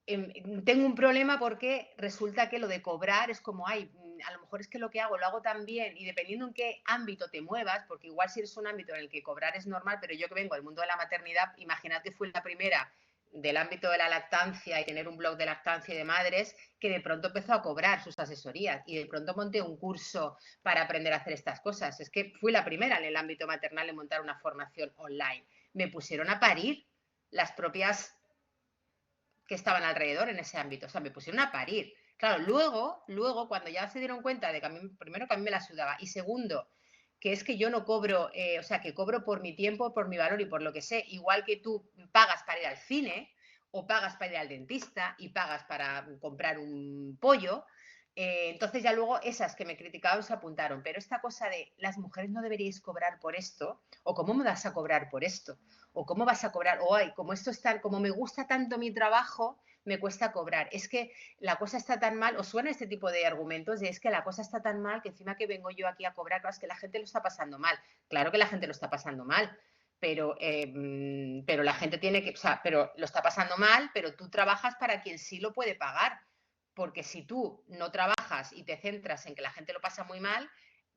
Tengo un problema porque resulta que lo de cobrar es como, ay, a lo mejor es que lo que hago lo hago tan bien y dependiendo en qué ámbito te muevas, porque igual si eres un ámbito en el que cobrar es normal, pero yo que vengo del mundo de la maternidad, imagínate que fui la primera del ámbito de la lactancia y tener un blog de lactancia y de madres que de pronto empezó a cobrar sus asesorías y de pronto monté un curso para aprender a hacer estas cosas. Es que fui la primera en el ámbito maternal en montar una formación online. Me pusieron a parir las propias que estaban alrededor en ese ámbito, o sea, me pusieron a parir. Claro, luego cuando ya se dieron cuenta de que primero que a mí me la sudaba y segundo, que es que yo no cobro, o sea, que cobro por mi tiempo, por mi valor y por lo que sé, igual que tú pagas para ir al cine o pagas para ir al dentista y pagas para comprar un pollo, entonces ya luego esas que me criticaban se apuntaron, pero esta cosa de las mujeres no deberíais cobrar por esto, o cómo me vas a cobrar por esto, o cómo vas a cobrar, o ay, como esto está, como me gusta tanto mi trabajo, me cuesta cobrar. Es que la cosa está tan mal, os suena este tipo de argumentos, de es que la cosa está tan mal que encima que vengo yo aquí a cobrar, claro, es que la gente lo está pasando mal. Claro que la gente lo está pasando mal, pero la gente tiene que, o sea, pero lo está pasando mal, pero tú trabajas para quien sí lo puede pagar. porque si tú no trabajas y te centras en que la gente lo pasa muy mal,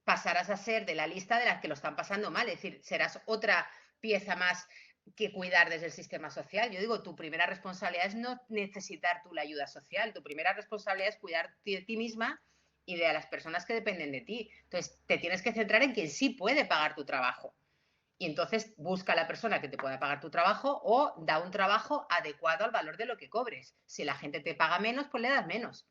pasarás a ser de la lista de las que lo están pasando mal, es decir, serás otra pieza más que cuidar desde el sistema social. Yo digo, tu primera responsabilidad es no necesitar tú la ayuda social, tu primera responsabilidad es cuidar de ti misma y de las personas que dependen de ti. Entonces, te tienes que centrar en quien sí puede pagar tu trabajo. Y entonces busca a la persona que te pueda pagar tu trabajo o da un trabajo adecuado al valor de lo que cobres. Si la gente te paga menos, pues le das menos.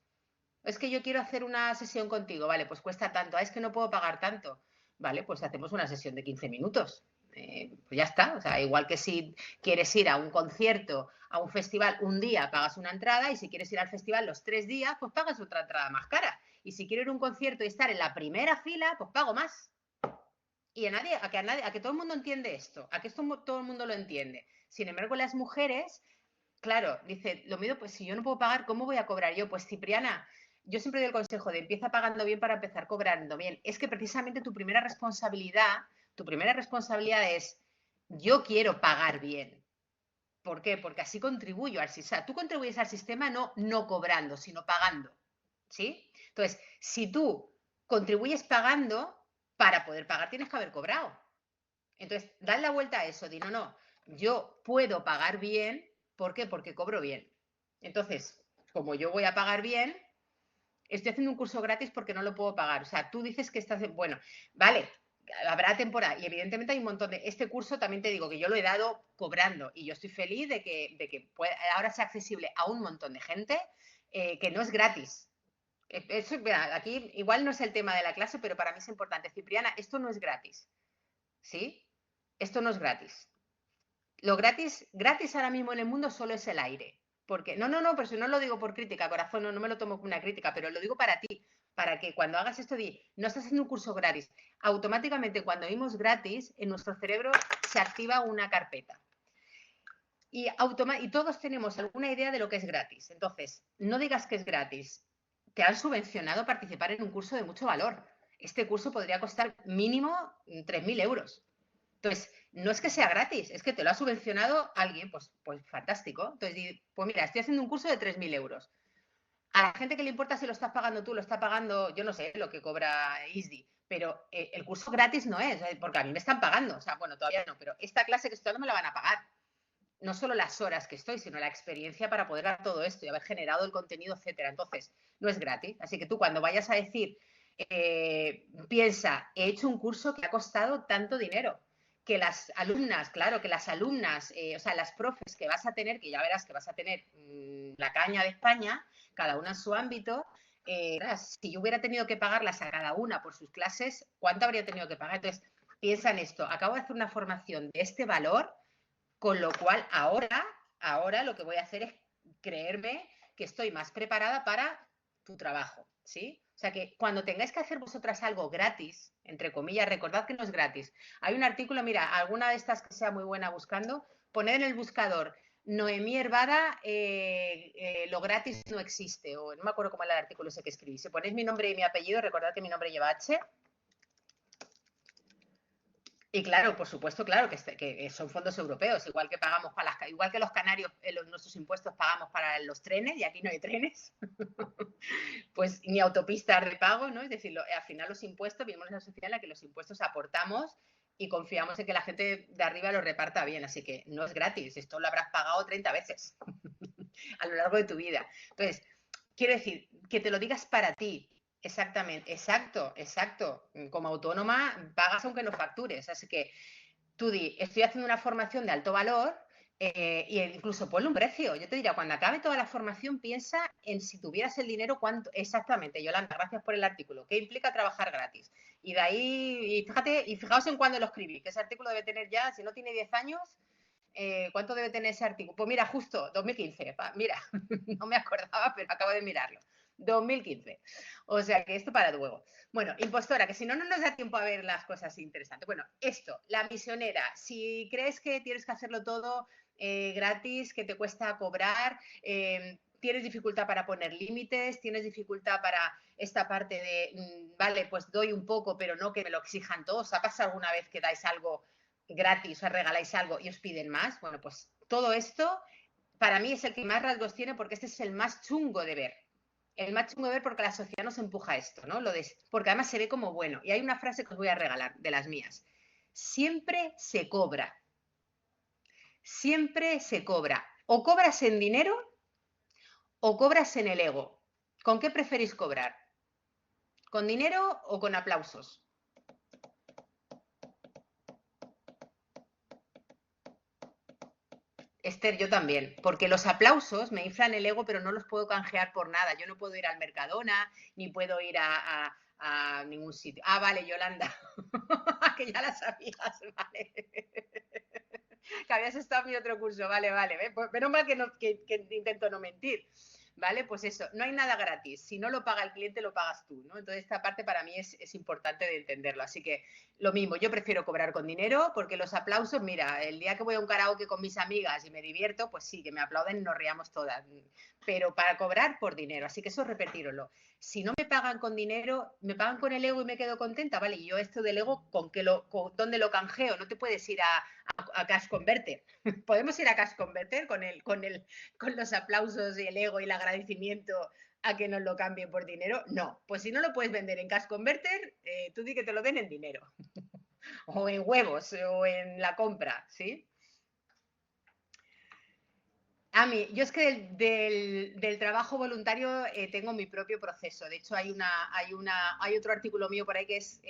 Es que yo quiero hacer una sesión contigo, vale, pues cuesta tanto. Ah, es que no puedo pagar tanto. Vale, pues hacemos una sesión de 15 minutos. Pues ya está. O sea, igual que si quieres ir a un concierto, a un festival, un día pagas una entrada y si quieres ir al festival los 3 días, pues pagas otra entrada más cara. Y si quiero ir a un concierto y estar en la primera fila, pues pago más. Y a que todo el mundo entiende esto, a que esto todo el mundo lo entiende. Sin embargo, las mujeres, claro, dice, lo mismo, pues si yo no puedo pagar, ¿cómo voy a cobrar yo? Pues Cipriana, yo siempre doy el consejo de empieza pagando bien para empezar cobrando bien. Es que precisamente tu primera responsabilidad es yo quiero pagar bien. ¿Por qué? Porque así contribuyo al sistema. Tú contribuyes al sistema no cobrando, sino pagando. ¿Sí? Entonces, si tú contribuyes pagando, para poder pagar tienes que haber cobrado. Entonces, dan la vuelta a eso, di, no, yo puedo pagar bien, ¿por qué? Porque cobro bien. Entonces, como yo voy a pagar bien, estoy haciendo un curso gratis porque no lo puedo pagar. O sea, tú dices que estás, bueno, vale, habrá temporada y evidentemente hay un montón de, este curso también te digo que yo lo he dado cobrando y yo estoy feliz de que ahora sea accesible a un montón de gente, que no es gratis. Eso, mira, aquí igual no es el tema de la clase, pero para mí es importante. Cipriana, esto no es gratis, ¿sí? Esto no es gratis. Lo gratis ahora mismo en el mundo solo es el aire. Porque, pero si no lo digo por crítica, corazón, no me lo tomo como una crítica, pero lo digo para ti, para que cuando hagas esto no estás haciendo un curso gratis. Automáticamente cuando oímos gratis, en nuestro cerebro se activa una carpeta. Y todos tenemos alguna idea de lo que es gratis. Entonces, no digas que es gratis. Te han subvencionado participar en un curso de mucho valor. Este curso podría costar mínimo 3.000 euros. Entonces, no es que sea gratis, es que te lo ha subvencionado alguien, pues fantástico. Entonces, pues mira, estoy haciendo un curso de 3.000 euros. A la gente que le importa si lo estás pagando tú, lo está pagando, yo no sé lo que cobra ISDI, pero el curso gratis no es, porque a mí me están pagando. O sea, bueno, todavía no, pero esta clase que estoy dando me la van a pagar. No solo las horas que estoy, sino la experiencia para poder dar todo esto y haber generado el contenido, etcétera. Entonces, no es gratis. Así que tú cuando vayas a decir, piensa, he hecho un curso que ha costado tanto dinero, que las alumnas, claro, que las alumnas, o sea, las profes que vas a tener, que ya verás que vas a tener la caña de España, cada una en su ámbito, si yo hubiera tenido que pagarlas a cada una por sus clases, ¿cuánto habría tenido que pagar? Entonces, piensa en esto, acabo de hacer una formación de este valor, con lo cual ahora lo que voy a hacer es creerme que estoy más preparada para tu trabajo, ¿sí? O sea que cuando tengáis que hacer vosotras algo gratis, entre comillas, recordad que no es gratis. Hay un artículo, mira, alguna de estas que sea muy buena buscando, poned en el buscador Noemí Hervada, lo gratis no existe, o no me acuerdo cómo era el artículo ese que escribí. Si ponéis mi nombre y mi apellido, recordad que mi nombre lleva H. Y claro, por supuesto, claro, que son fondos europeos, igual que pagamos igual que los canarios, nuestros impuestos pagamos para los trenes, y aquí no hay trenes, pues ni autopistas de pago, ¿no? Es decir, al final los impuestos, vivimos en una sociedad en la que los impuestos aportamos y confiamos en que la gente de arriba lo reparta bien, así que no es gratis, esto lo habrás pagado 30 veces a lo largo de tu vida. Entonces, quiero decir, que te lo digas para ti. Exactamente, exacto. Como autónoma pagas aunque no factures. Así que tú estoy haciendo una formación de alto valor, e incluso ponle un precio. Yo te diría, cuando acabe toda la formación, piensa en si tuvieras el dinero, cuánto. Exactamente, Yolanda, gracias por el artículo. ¿Qué implica trabajar gratis? Y de ahí, fijaos en cuándo lo escribí, que ese artículo debe tener ya, si no tiene 10 años, ¿cuánto debe tener ese artículo? Pues mira, justo 2015. Mira, no me acordaba, pero acabo de mirarlo. 2015. O sea que esto para luego. Bueno, impostora, que si no, no nos da tiempo a ver las cosas interesantes. Bueno, esto, la misionera. Si crees que tienes que hacerlo todo gratis, que te cuesta cobrar, tienes dificultad para poner límites, tienes dificultad para esta parte de, vale, pues doy un poco, pero no que me lo exijan todos. ¿Ha pasado alguna vez que dais algo gratis, os regaláis algo y os piden más? Bueno, pues todo esto para mí es el que más rasgos tiene porque este es el más chungo de ver. El macho mover porque la sociedad nos empuja a esto, ¿no? Porque además se ve como bueno. Y hay una frase que os voy a regalar, de las mías. Siempre se cobra. Siempre se cobra. O cobras en dinero o cobras en el ego. ¿Con qué preferís cobrar? ¿Con dinero o con aplausos? Esther, yo también, porque los aplausos me inflan el ego, pero no los puedo canjear por nada. Yo no puedo ir al Mercadona, ni puedo ir a ningún sitio. Ah, vale, Yolanda, que ya la sabías, vale. Que habías estado en mi otro curso, vale, vale. Pues menos mal que intento no mentir. ¿Vale? Pues eso, no hay nada gratis. Si no lo paga el cliente, lo pagas tú, ¿no? Entonces, esta parte para mí es importante de entenderlo. Así que lo mismo, yo prefiero cobrar con dinero porque los aplausos, mira, el día que voy a un karaoke con mis amigas y me divierto, pues sí, que me aplauden y nos riamos todas. Pero para cobrar por dinero. Así que eso repetíroslo. Si no me pagan con dinero, me pagan con el ego y me quedo contenta, ¿vale? Y yo esto del ego, ¿dónde lo canjeo? No te puedes ir a Cash Converter. Podemos ir a Cash Converter con los aplausos y el ego y el agradecimiento a que nos lo cambien por dinero. No, pues si no lo puedes vender en Cash Converter, tú di que te lo den en dinero. O en huevos, o en la compra, ¿sí? A mí, yo es que del trabajo voluntario tengo mi propio proceso. De hecho, hay otro artículo mío por ahí que es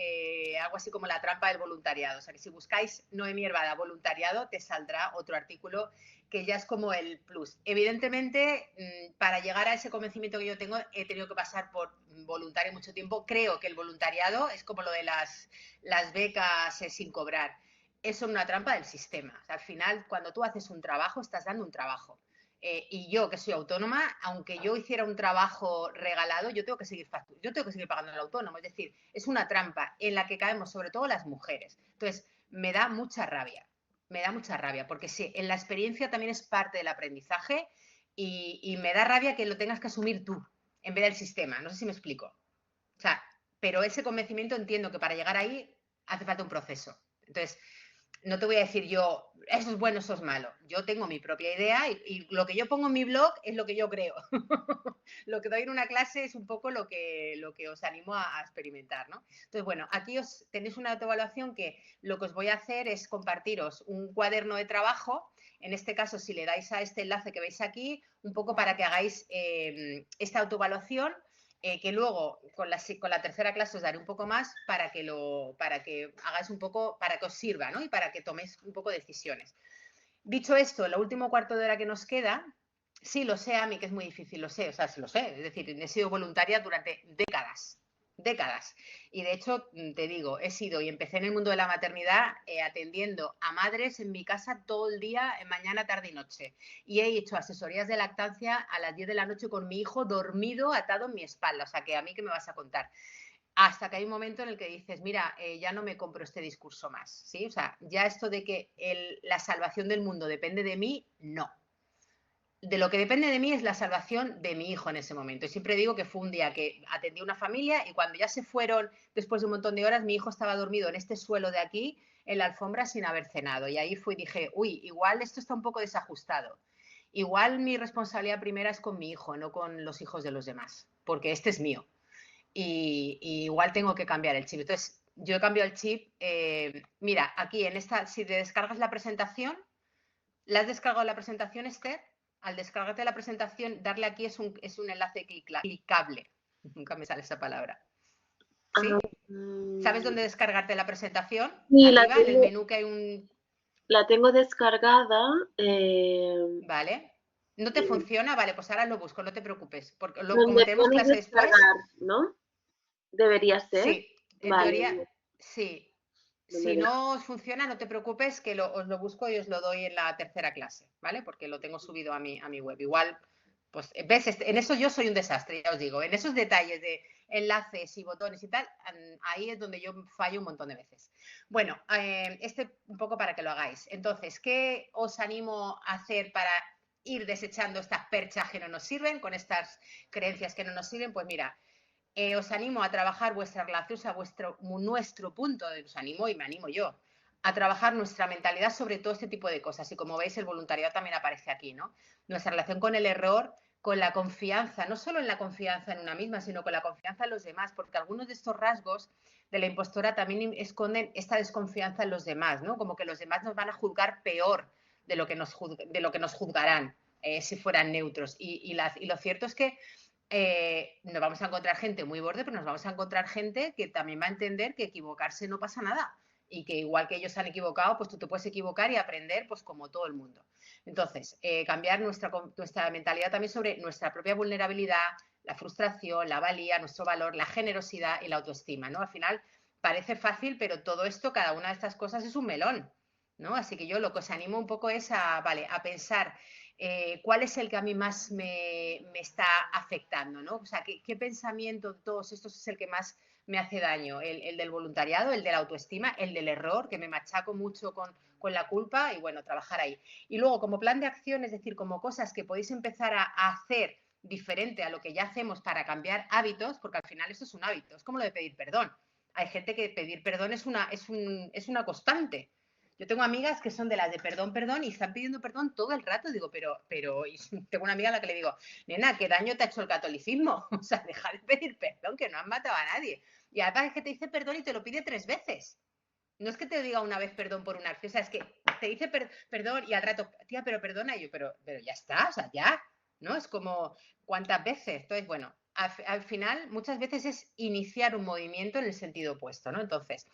algo así como la trampa del voluntariado. O sea, que si buscáis Noemí Hervada voluntariado, te saldrá otro artículo que ya es como el plus. Evidentemente, para llegar a ese convencimiento que yo tengo, he tenido que pasar por voluntario mucho tiempo. Creo que el voluntariado es como lo de las becas sin cobrar. Es una trampa del sistema. O sea, al final, cuando tú haces un trabajo, estás dando un trabajo. Y yo, que soy autónoma, aunque yo hiciera un trabajo regalado, yo tengo que seguir pagando al autónomo. Es decir, es una trampa en la que caemos sobre todo las mujeres. Entonces, me da mucha rabia. Me da mucha rabia, porque sí, en la experiencia también es parte del aprendizaje y me da rabia que lo tengas que asumir tú en vez del sistema. No sé si me explico. O sea, pero ese convencimiento entiendo que para llegar ahí hace falta un proceso. Entonces, no te voy a decir yo, eso es bueno, eso es malo. Yo tengo mi propia idea y lo que yo pongo en mi blog es lo que yo creo. Lo que doy en una clase es un poco lo que os animo a experimentar, ¿no? Entonces, bueno, aquí os tenéis una autoevaluación que lo que os voy a hacer es compartiros un cuaderno de trabajo. En este caso, si le dais a este enlace que veis aquí, un poco para que hagáis esta autoevaluación que luego con la tercera clase os daré un poco más para que hagáis un poco, para que os sirva, ¿no? Y para que toméis un poco de decisiones. Dicho esto, el último cuarto de hora que nos queda, sí, lo sé, a mí que es muy difícil, lo sé, o sea, sí lo sé, es decir, he sido voluntaria durante décadas. Y de hecho, te digo, he sido y empecé en el mundo de la maternidad atendiendo a madres en mi casa todo el día, mañana, tarde y noche. Y he hecho asesorías de lactancia a las 10 de la noche con mi hijo dormido, atado en mi espalda. O sea, que a mí, ¿qué me vas a contar? Hasta que hay un momento en el que dices, mira, ya no me compro este discurso más, ¿sí? O sea, ya esto de que la salvación del mundo depende de mí, no. De lo que depende de mí es la salvación de mi hijo en ese momento. Y siempre digo que fue un día que atendí a una familia y cuando ya se fueron, después de un montón de horas, mi hijo estaba dormido en este suelo de aquí, en la alfombra, sin haber cenado. Y ahí fui y dije, uy, igual esto está un poco desajustado. Igual mi responsabilidad primera es con mi hijo, no con los hijos de los demás, porque este es mío. Y igual tengo que cambiar el chip. Entonces, yo he cambiado el chip. Mira, aquí en esta, si te descargas la presentación, ¿la has descargado la presentación, Esther? Al descargarte la presentación, darle aquí es un enlace clicable. Nunca me sale esa palabra. Ah, ¿Sí? ¿Sabes dónde descargarte la presentación? sí, Arriba, en el menú que hay un... la tengo descargada. Vale. ¿No te funciona? Vale, pues ahora lo busco, no te preocupes. Porque como Donde tenemos pone clase después, descargar, ¿no? Debería ser. sí, en Vale, teoría, sí. no me Si deja. no os funciona, no te preocupes, que os lo busco y os lo doy en la tercera clase, ¿vale? Porque lo tengo subido a mi web. Igual, pues, ves, en eso yo soy un desastre, ya os digo. En esos detalles de enlaces y botones y tal, ahí es donde yo fallo un montón de veces. Bueno, un poco para que lo hagáis. Entonces, ¿qué os animo a hacer para ir desechando estas perchas que no nos sirven, con estas creencias que no nos sirven? Pues mira, os animo a trabajar vuestra relación, o sea, nuestro punto, os animo y me animo yo, a trabajar nuestra mentalidad sobre todo este tipo de cosas. Y como veis, el voluntariado también aparece aquí, ¿no? Nuestra relación con el error, con la confianza, no solo en la confianza en una misma, sino con la confianza en los demás, porque algunos de estos rasgos de la impostora también esconden esta desconfianza en los demás, ¿no? Como que los demás nos van a juzgar peor de lo que nos juzgarán si fueran neutros. Y lo cierto es que nos vamos a encontrar gente muy borde, pero nos vamos a encontrar gente que también va a entender que equivocarse no pasa nada y que igual que ellos se han equivocado, pues tú te puedes equivocar y aprender pues como todo el mundo. Entonces, cambiar nuestra mentalidad también sobre nuestra propia vulnerabilidad, la frustración, la valía, nuestro valor, la generosidad y la autoestima, ¿no? Al final parece fácil, pero todo esto, cada una de estas cosas es un melón, ¿no? Así que yo lo que os animo un poco es a pensar cuál es el que a mí más me está afectando, ¿no? O sea, ¿qué pensamiento de todos estos es el que más me hace daño? El del voluntariado, el de la autoestima, el del error, que me machaco mucho con la culpa y, bueno, trabajar ahí. Y luego, como plan de acción, es decir, como cosas que podéis empezar a hacer diferente a lo que ya hacemos para cambiar hábitos, porque al final esto es un hábito, es como lo de pedir perdón. Hay gente que pedir perdón es una constante. Yo tengo amigas que son de las de perdón, perdón, y están pidiendo perdón todo el rato. Digo, pero, y tengo una amiga a la que le digo, nena, ¿qué daño te ha hecho el catolicismo? O sea, deja de pedir perdón, que no han matado a nadie. Y además es que te dice perdón y te lo pide 3 veces. No es que te diga una vez perdón por una acción, o sea, es que te dice perdón y al rato, tía, pero perdona, y yo, pero ya está, o sea, ya, ¿no? Es como, ¿cuántas veces? Entonces, bueno, al final, muchas veces es iniciar un movimiento en el sentido opuesto, ¿no? Entonces,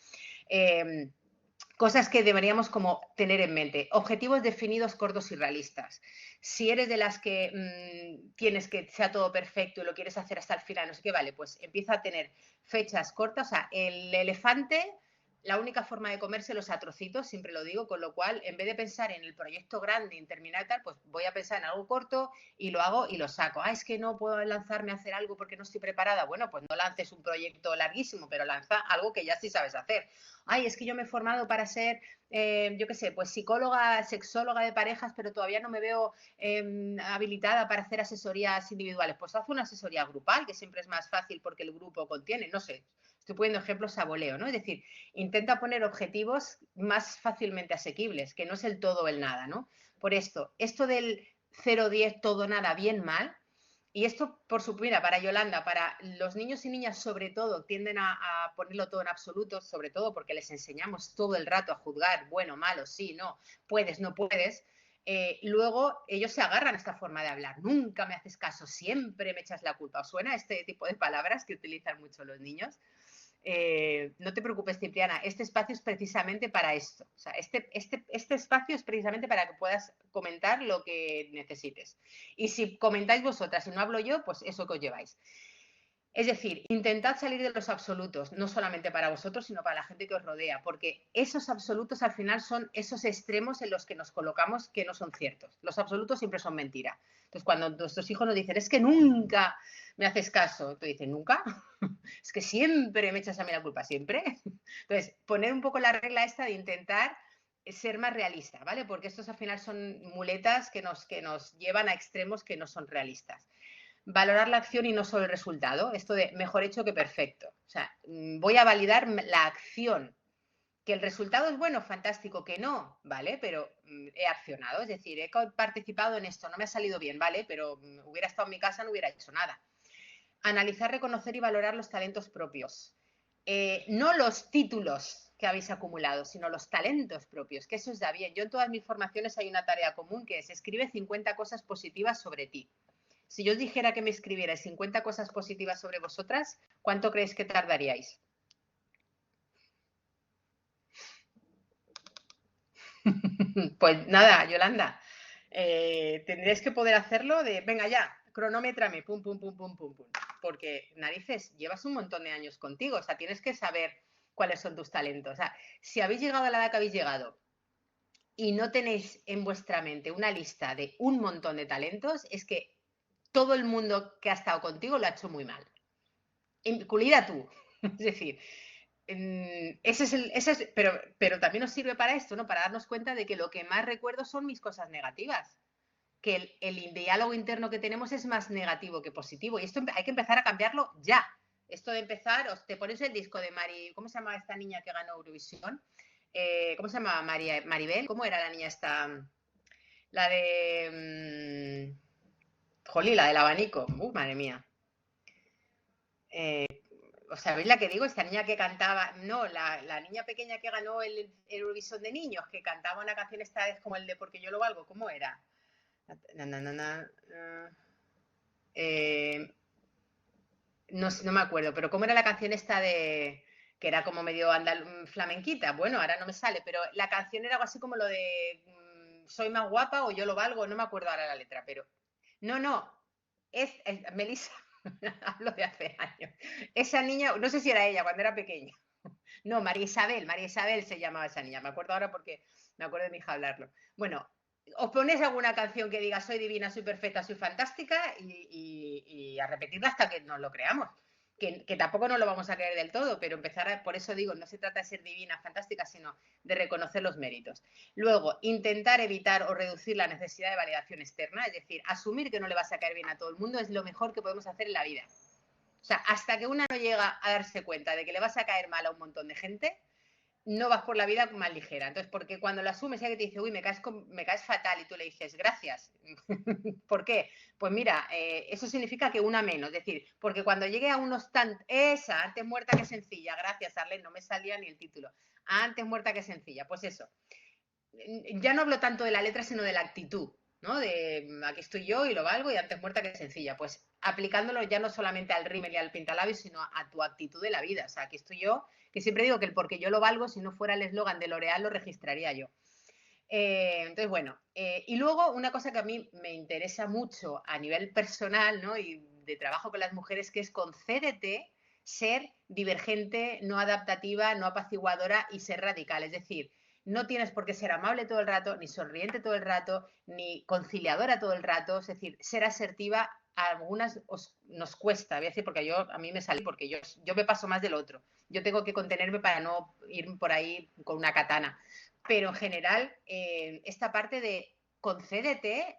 cosas que deberíamos como tener en mente. Objetivos definidos, cortos y realistas. Si eres de las que tienes que sea todo perfecto y lo quieres hacer hasta el final, no sé qué, vale, pues empieza a tener fechas cortas. O sea, el elefante, la única forma de comérselo es a trocitos, siempre lo digo, con lo cual, en vez de pensar en el proyecto grande, en terminar y tal, pues voy a pensar en algo corto y lo hago y lo saco. Es que no puedo lanzarme a hacer algo porque no estoy preparada. Bueno, pues no lances un proyecto larguísimo, pero lanza algo que ya sí sabes hacer. Es que yo me he formado para ser, yo qué sé, pues psicóloga, sexóloga de parejas, pero todavía no me veo habilitada para hacer asesorías individuales. Pues haz una asesoría grupal, que siempre es más fácil porque el grupo contiene, no sé, estoy poniendo ejemplos a voleo, ¿no? Es decir, intenta poner objetivos más fácilmente asequibles, que no es el todo o el nada, ¿no? Por esto del 0-10, todo, nada, bien, mal, y esto, por su mira, para Yolanda, para los niños y niñas sobre todo, tienden a ponerlo todo en absoluto, sobre todo porque les enseñamos todo el rato a juzgar, bueno, malo, sí, no, puedes, no puedes. Luego ellos se agarran a esta forma de hablar. Nunca me haces caso, siempre me echas la culpa. ¿Os suena este tipo de palabras que utilizan mucho los niños? No te preocupes, Cipriana, este espacio es precisamente para esto. O sea, este espacio es precisamente para que puedas comentar lo que necesites. Y si comentáis vosotras y no hablo yo, pues eso que os lleváis. Es decir, intentad salir de los absolutos, no solamente para vosotros, sino para la gente que os rodea, porque esos absolutos al final son esos extremos en los que nos colocamos que no son ciertos. Los absolutos siempre son mentira. Entonces, cuando nuestros hijos nos dicen, es que nunca me haces caso, tú dices, ¿nunca? Es que siempre me echas a mí la culpa, ¿siempre? Entonces, poner un poco la regla esta de intentar ser más realista, ¿vale? Porque estos al final son muletas que nos llevan a extremos que no son realistas. Valorar la acción y no solo el resultado. Esto de mejor hecho que perfecto. O sea, voy a validar la acción. Que el resultado es bueno, fantástico, que no, ¿vale? Pero he accionado, es decir, he participado en esto, no me ha salido bien, ¿vale? Pero hubiera estado en mi casa, no hubiera hecho nada. Analizar, reconocer y valorar los talentos propios. No los títulos que habéis acumulado, sino los talentos propios, que eso os da bien. Yo en todas mis formaciones hay una tarea común que es escribe 50 cosas positivas sobre ti. Si yo os dijera que me escribierais 50 cosas positivas sobre vosotras, ¿cuánto creéis que tardaríais? Pues nada, Yolanda, tendréis que poder hacerlo de, venga ya, cronómetrame, pum, pum, pum, pum, pum, pum. Porque, narices, llevas un montón de años contigo, o sea, tienes que saber cuáles son tus talentos. O sea, si habéis llegado a la edad que habéis llegado y no tenéis en vuestra mente una lista de un montón de talentos, es que todo el mundo que ha estado contigo lo ha hecho muy mal, incluida tú. Es decir, pero también nos sirve para esto, ¿no? Para darnos cuenta de que lo que más recuerdo son mis cosas negativas. Que el diálogo interno que tenemos es más negativo que positivo. Y esto hay que empezar a cambiarlo ya. Esto de empezar, te pones el disco de ¿cómo se llama esta niña que ganó Eurovisión? ¿Cómo se llama? Maribel. ¿Cómo era la niña esta? La de... Jolí, la del abanico. Madre mía. ¿Os sabéis la que digo? Esta niña que cantaba, no, la niña pequeña que ganó el Eurovisión de niños, que cantaba una canción esta vez como el de Porque yo lo valgo, ¿cómo era? Na, na, na, na, eh, no, no me acuerdo, pero ¿cómo era la canción esta de que era como medio flamenquita? Bueno, ahora no me sale, pero la canción era algo así como lo de soy más guapa o yo lo valgo, no me acuerdo ahora la letra, pero no, no, es Melissa, hablo de hace años. Esa niña, no sé si era ella cuando era pequeña. No, María Isabel se llamaba esa niña, me acuerdo ahora porque me acuerdo de mi hija hablarlo. Bueno, os ponéis alguna canción que diga soy divina, soy perfecta, soy fantástica y a repetirla hasta que nos lo creamos. Que tampoco nos lo vamos a creer del todo, pero por eso digo, no se trata de ser divina, fantástica, sino de reconocer los méritos. Luego, intentar evitar o reducir la necesidad de validación externa, es decir, asumir que no le vas a caer bien a todo el mundo es lo mejor que podemos hacer en la vida. O sea, hasta que una no llega a darse cuenta de que le vas a caer mal a un montón de gente, no vas por la vida más ligera. Entonces, porque cuando lo asumes, ya que te dice, uy, me caes fatal, y tú le dices, gracias. ¿Por qué? Pues mira, eso significa que una menos. Es decir, porque cuando llegue a unos tan... Esa, antes muerta que sencilla. Gracias, Arlen, no me salía ni el título. Antes muerta que sencilla. Pues eso. Ya no hablo tanto de la letra, sino de la actitud, ¿no? De aquí estoy yo y lo valgo y antes muerta que sencilla. Pues aplicándolo ya no solamente al rímel y al pintalabios, sino a tu actitud de la vida. O sea, aquí estoy yo, que siempre digo que el porque yo lo valgo, si no fuera el eslogan de L'Oreal, lo registraría yo. Entonces, bueno, y luego una cosa que a mí me interesa mucho a nivel personal, ¿no? Y de trabajo con las mujeres, que es concédete ser divergente, no adaptativa, no apaciguadora y ser radical. Es decir, no tienes por qué ser amable todo el rato, ni sonriente todo el rato, ni conciliadora todo el rato. Es decir, ser asertiva a algunas nos cuesta, voy a decir, porque a mí me sale, porque yo me paso más del otro. Yo tengo que contenerme para no ir por ahí con una katana. Pero en general, esta parte de concédete,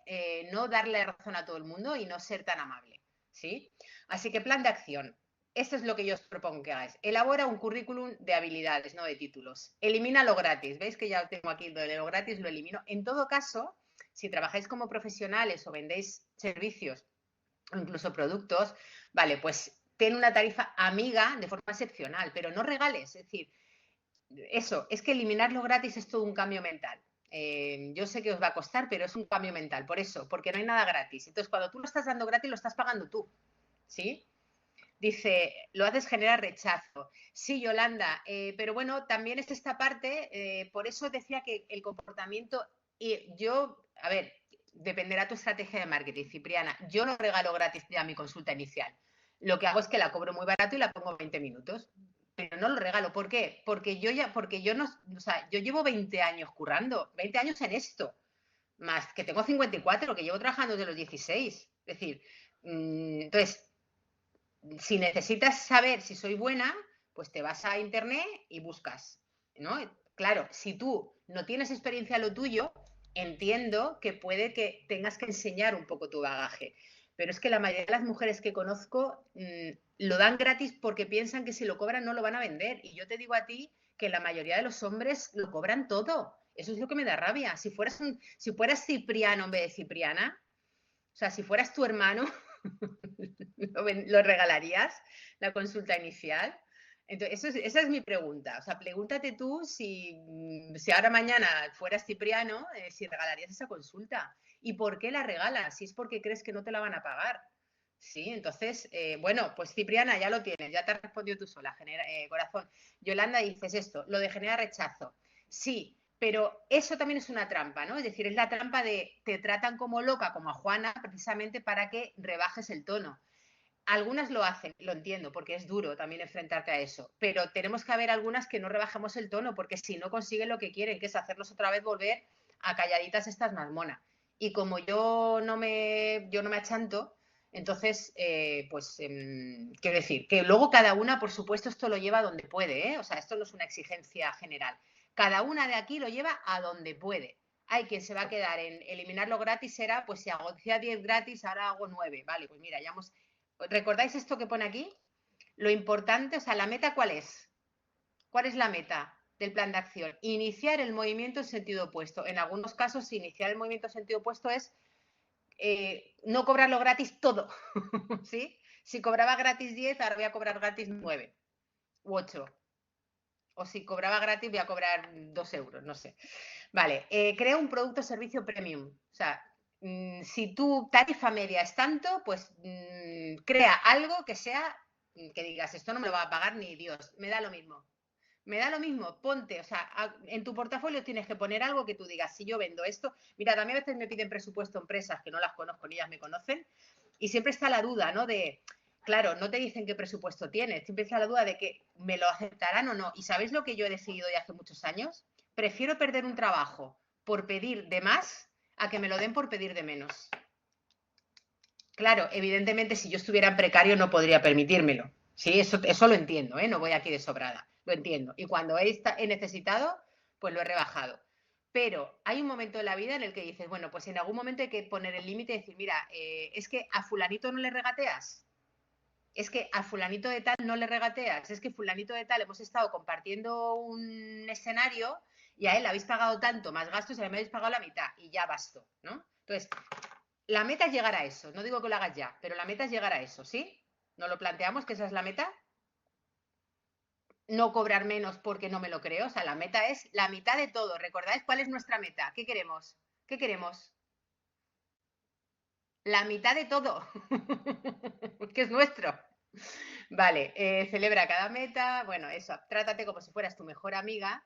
no darle razón a todo el mundo y no ser tan amable, ¿sí? Así que plan de acción. Esto es lo que yo os propongo que hagáis. Elabora un currículum de habilidades, no de títulos. Elimina lo gratis. ¿Veis que ya tengo aquí lo de lo gratis? Lo elimino. En todo caso, si trabajáis como profesionales o vendéis servicios o incluso productos, vale, pues ten una tarifa amiga de forma excepcional, pero no regales. Es decir, eso, es que eliminar lo gratis es todo un cambio mental. Yo sé que os va a costar, pero es un cambio mental, por eso, porque no hay nada gratis. Entonces, cuando tú lo estás dando gratis, lo estás pagando tú, ¿sí? Dice, lo haces generar rechazo. Sí, Yolanda, pero bueno, también es esta parte, por eso decía que el comportamiento, y yo, a ver, dependerá tu estrategia de marketing, Cipriana. Yo no regalo gratis ya mi consulta inicial. Lo que hago es que la cobro muy barato y la pongo 20 minutos. Pero no lo regalo. ¿Por qué? Porque yo no, o sea, yo llevo 20 años currando, 20 años en esto, más que tengo 54, que llevo trabajando desde los 16. Es decir, entonces, si necesitas saber si soy buena, pues te vas a internet y buscas, ¿no? Claro, si tú no tienes experiencia en lo tuyo, entiendo que puede que tengas que enseñar un poco tu bagaje. Pero es que la mayoría de las mujeres que conozco lo dan gratis porque piensan que si lo cobran no lo van a vender. Y yo te digo a ti que la mayoría de los hombres lo cobran todo. Eso es lo que me da rabia. Si fueras Cipriano en vez de Cipriana, o sea, si fueras tu hermano, ¿lo regalarías la consulta inicial? Entonces, esa es mi pregunta. O sea, pregúntate tú si ahora mañana fueras Cipriano, si regalarías esa consulta. ¿Y por qué la regalas? Si es porque crees que no te la van a pagar. Sí, entonces, bueno, pues Cipriana, ya lo tienes, ya te has respondido tú sola, corazón. Yolanda, dices esto, lo de generar rechazo. Sí, pero eso también es una trampa, ¿no? Es decir, es la trampa de te tratan como loca, como a Juana, precisamente para que rebajes el tono. Algunas lo hacen, lo entiendo, porque es duro también enfrentarte a eso, pero tenemos que haber algunas que no rebajemos el tono, porque si no consiguen lo que quieren, que es hacernos otra vez volver a calladitas estas más monas. Y como yo no me achanto, entonces, pues, quiero decir, que luego cada una, por supuesto, esto lo lleva a donde puede, ¿eh? O sea, esto no es una exigencia general. Cada una de aquí lo lleva a donde puede. Hay quien se va a quedar en eliminarlo gratis, será, pues si hago 10 gratis, ahora hago 9. Vale, pues mira, ya hemos... ¿Recordáis esto que pone aquí? Lo importante, o sea, ¿la meta cuál es? ¿Cuál es la meta del plan de acción? Iniciar el movimiento en sentido opuesto. En algunos casos, iniciar el movimiento en sentido opuesto es no cobrarlo gratis todo, ¿sí? Si cobraba gratis 10, ahora voy a cobrar gratis 9 u 8. O si cobraba gratis, voy a cobrar 2 euros, no sé. Vale, crea un producto o servicio premium. O sea, si tu tarifa media es tanto, pues crea algo que sea, que digas, esto no me lo va a pagar ni Dios, me da lo mismo. Me da lo mismo, ponte, o sea, en tu portafolio tienes que poner algo que tú digas, si yo vendo esto, mira, también a veces me piden presupuesto empresas que no las conozco ni ellas me conocen, y siempre está la duda, ¿no? De, claro, no te dicen qué presupuesto tienes, siempre está la duda de que me lo aceptarán o no. ¿Y sabéis lo que yo he decidido ya hace muchos años? Prefiero perder un trabajo por pedir de más a que me lo den por pedir de menos. Claro, evidentemente, si yo estuviera en precario no podría permitírmelo. Sí, eso lo entiendo, ¿eh? No voy aquí de sobrada, lo entiendo. Y cuando he necesitado, pues lo he rebajado. Pero hay un momento en la vida en el que dices, bueno, pues en algún momento hay que poner el límite y decir, mira, es que a fulanito no le regateas, es que a fulanito de tal no le regateas, es que fulanito de tal hemos estado compartiendo un escenario y a él habéis pagado tanto más gastos y a mí me habéis pagado la mitad y ya bastó, ¿no? Entonces, la meta es llegar a eso. No digo que lo hagas ya, pero la meta es llegar a eso, ¿sí? ¿No lo planteamos que esa es la meta? No cobrar menos porque no me lo creo. O sea, la meta es la mitad de todo. ¿Recordáis cuál es nuestra meta? ¿Qué queremos? ¿Qué queremos? La mitad de todo. que es nuestro. Vale, celebra cada meta. Bueno, eso, trátate como si fueras tu mejor amiga.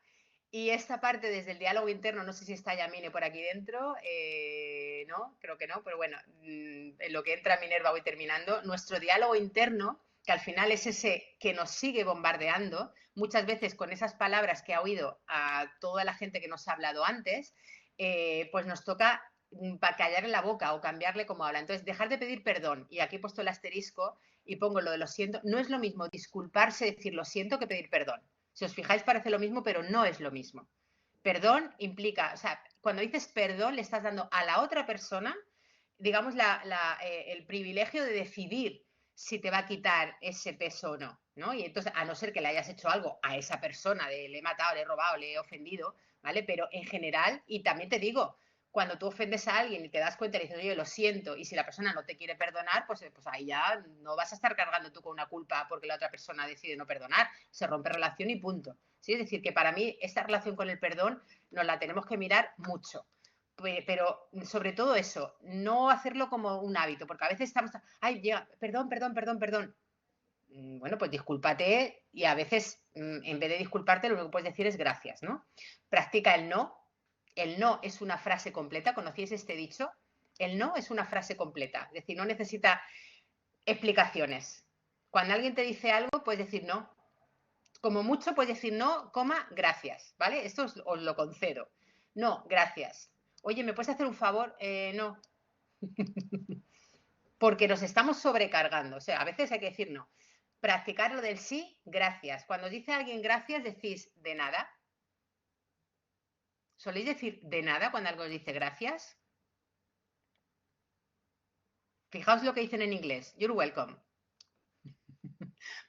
Y esta parte desde el diálogo interno, no sé si está Yamine por aquí dentro, no, creo que no, pero bueno, en lo que entra Minerva voy terminando. Nuestro diálogo interno, que al final es ese que nos sigue bombardeando, muchas veces con esas palabras que ha oído a toda la gente que nos ha hablado antes, pues nos toca para callarle la boca o cambiarle como habla. Entonces, dejar de pedir perdón, y aquí he puesto el asterisco y pongo lo de lo siento, no es lo mismo disculparse, decir lo siento, que pedir perdón. Si os fijáis, parece lo mismo, pero no es lo mismo. Perdón implica, o sea, cuando dices perdón, le estás dando a la otra persona, digamos, el privilegio de decidir si te va a quitar ese peso o no, ¿no? Y entonces, a no ser que le hayas hecho algo a esa persona, de le he matado, le he robado, le he ofendido, ¿vale? Pero en general, y también te digo, cuando tú ofendes a alguien y te das cuenta y le dices, oye, lo siento, y si la persona no te quiere perdonar, pues ahí ya no vas a estar cargando tú con una culpa porque la otra persona decide no perdonar, se rompe relación y punto. ¿Sí? Es decir, que para mí esta relación con el perdón nos la tenemos que mirar mucho. Pero sobre todo eso, no hacerlo como un hábito, porque a veces estamos, ay, llega, perdón, perdón, perdón, perdón. Bueno, pues discúlpate y a veces, en vez de disculparte, lo único que puedes decir es gracias, ¿no? Practica el no. El no es una frase completa. ¿Conocíais este dicho? El no es una frase completa. Es decir, no necesita explicaciones. Cuando alguien te dice algo, puedes decir no. Como mucho puedes decir no, coma, gracias, ¿vale? Esto os lo concedo. No, gracias. Oye, ¿me puedes hacer un favor? No. Porque nos estamos sobrecargando. O sea, a veces hay que decir no. Practicar lo del sí, gracias. Cuando dice alguien gracias, decís de nada. ¿Soléis decir de nada cuando algo os dice gracias? Fijaos lo que dicen en inglés. You're welcome.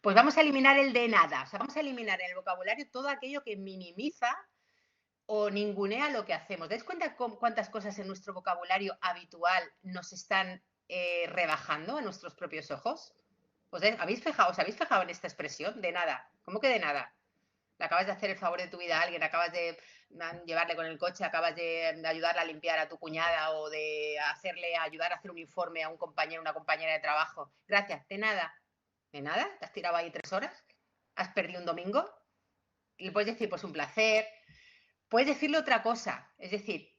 Pues vamos a eliminar el de nada. O sea, vamos a eliminar en el vocabulario todo aquello que minimiza o ningunea lo que hacemos. ¿Dais cuenta cuántas cosas en nuestro vocabulario habitual nos están rebajando a nuestros propios ojos? ¿Os habéis fijado en esta expresión? De nada. ¿Cómo que de nada? Le acabas de hacer el favor de tu vida a alguien, acabas de llevarle con el coche, acabas de ayudarle a limpiar a tu cuñada o de ayudar a hacer un informe a un compañero, una compañera de trabajo. Gracias, de nada. ¿De nada? ¿Te has tirado ahí 3 horas? ¿Has perdido un domingo? Y le puedes decir, pues un placer. Puedes decirle otra cosa. Es decir,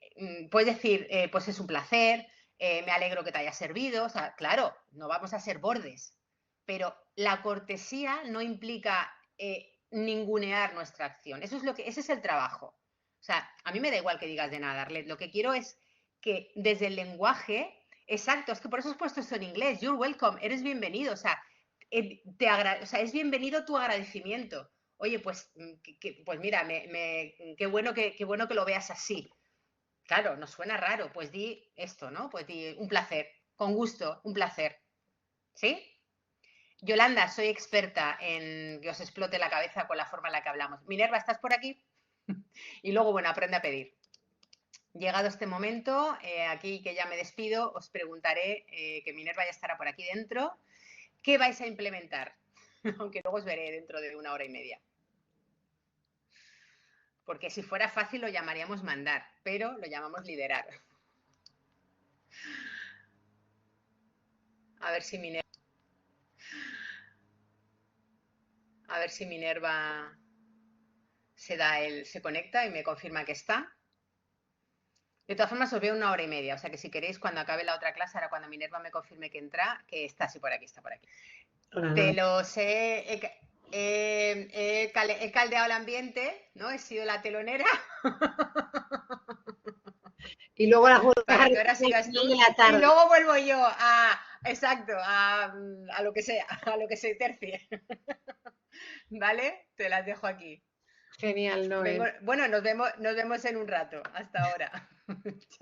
puedes decir, pues es un placer, me alegro que te haya servido. O sea, claro, no vamos a ser bordes. Pero la cortesía no implica ningunear nuestra acción. Ese es el trabajo. O sea, a mí me da igual que digas de nada, Arlet. Lo que quiero es que desde el lenguaje, exacto, es que por eso has puesto esto en inglés, you're welcome, eres bienvenido. O sea, es bienvenido tu agradecimiento. Oye, pues, pues mira, qué bueno que lo veas así. Claro, nos suena raro, pues di esto, ¿no? Pues di un placer, con gusto, un placer. ¿Sí? Yolanda, soy experta en que os explote la cabeza con la forma en la que hablamos. Minerva, ¿estás por aquí? Y luego, bueno, aprende a pedir. llegado este momento, aquí que ya me despido, os preguntaré, que Minerva ya estará por aquí dentro, ¿qué vais a implementar? Aunque luego os veré dentro de 1 hora y media. Porque si fuera fácil lo llamaríamos mandar, pero lo llamamos liderar. A ver si Minerva se conecta y me confirma que está. De todas formas, os veo 1 hora y media, o sea que si queréis, cuando acabe la otra clase, ahora cuando Minerva me confirme que entra, que está así por aquí, está por aquí. Te los he caldeado el ambiente, ¿no? He sido la telonera. Y luego las vuelvo para que ahora sigas tú. Y luego vuelvo yo exacto, a lo que sea, a lo que se tercie. ¿Vale? Te las dejo aquí. Genial, Noel. Bueno, nos vemos en un rato. Hasta ahora. Chao.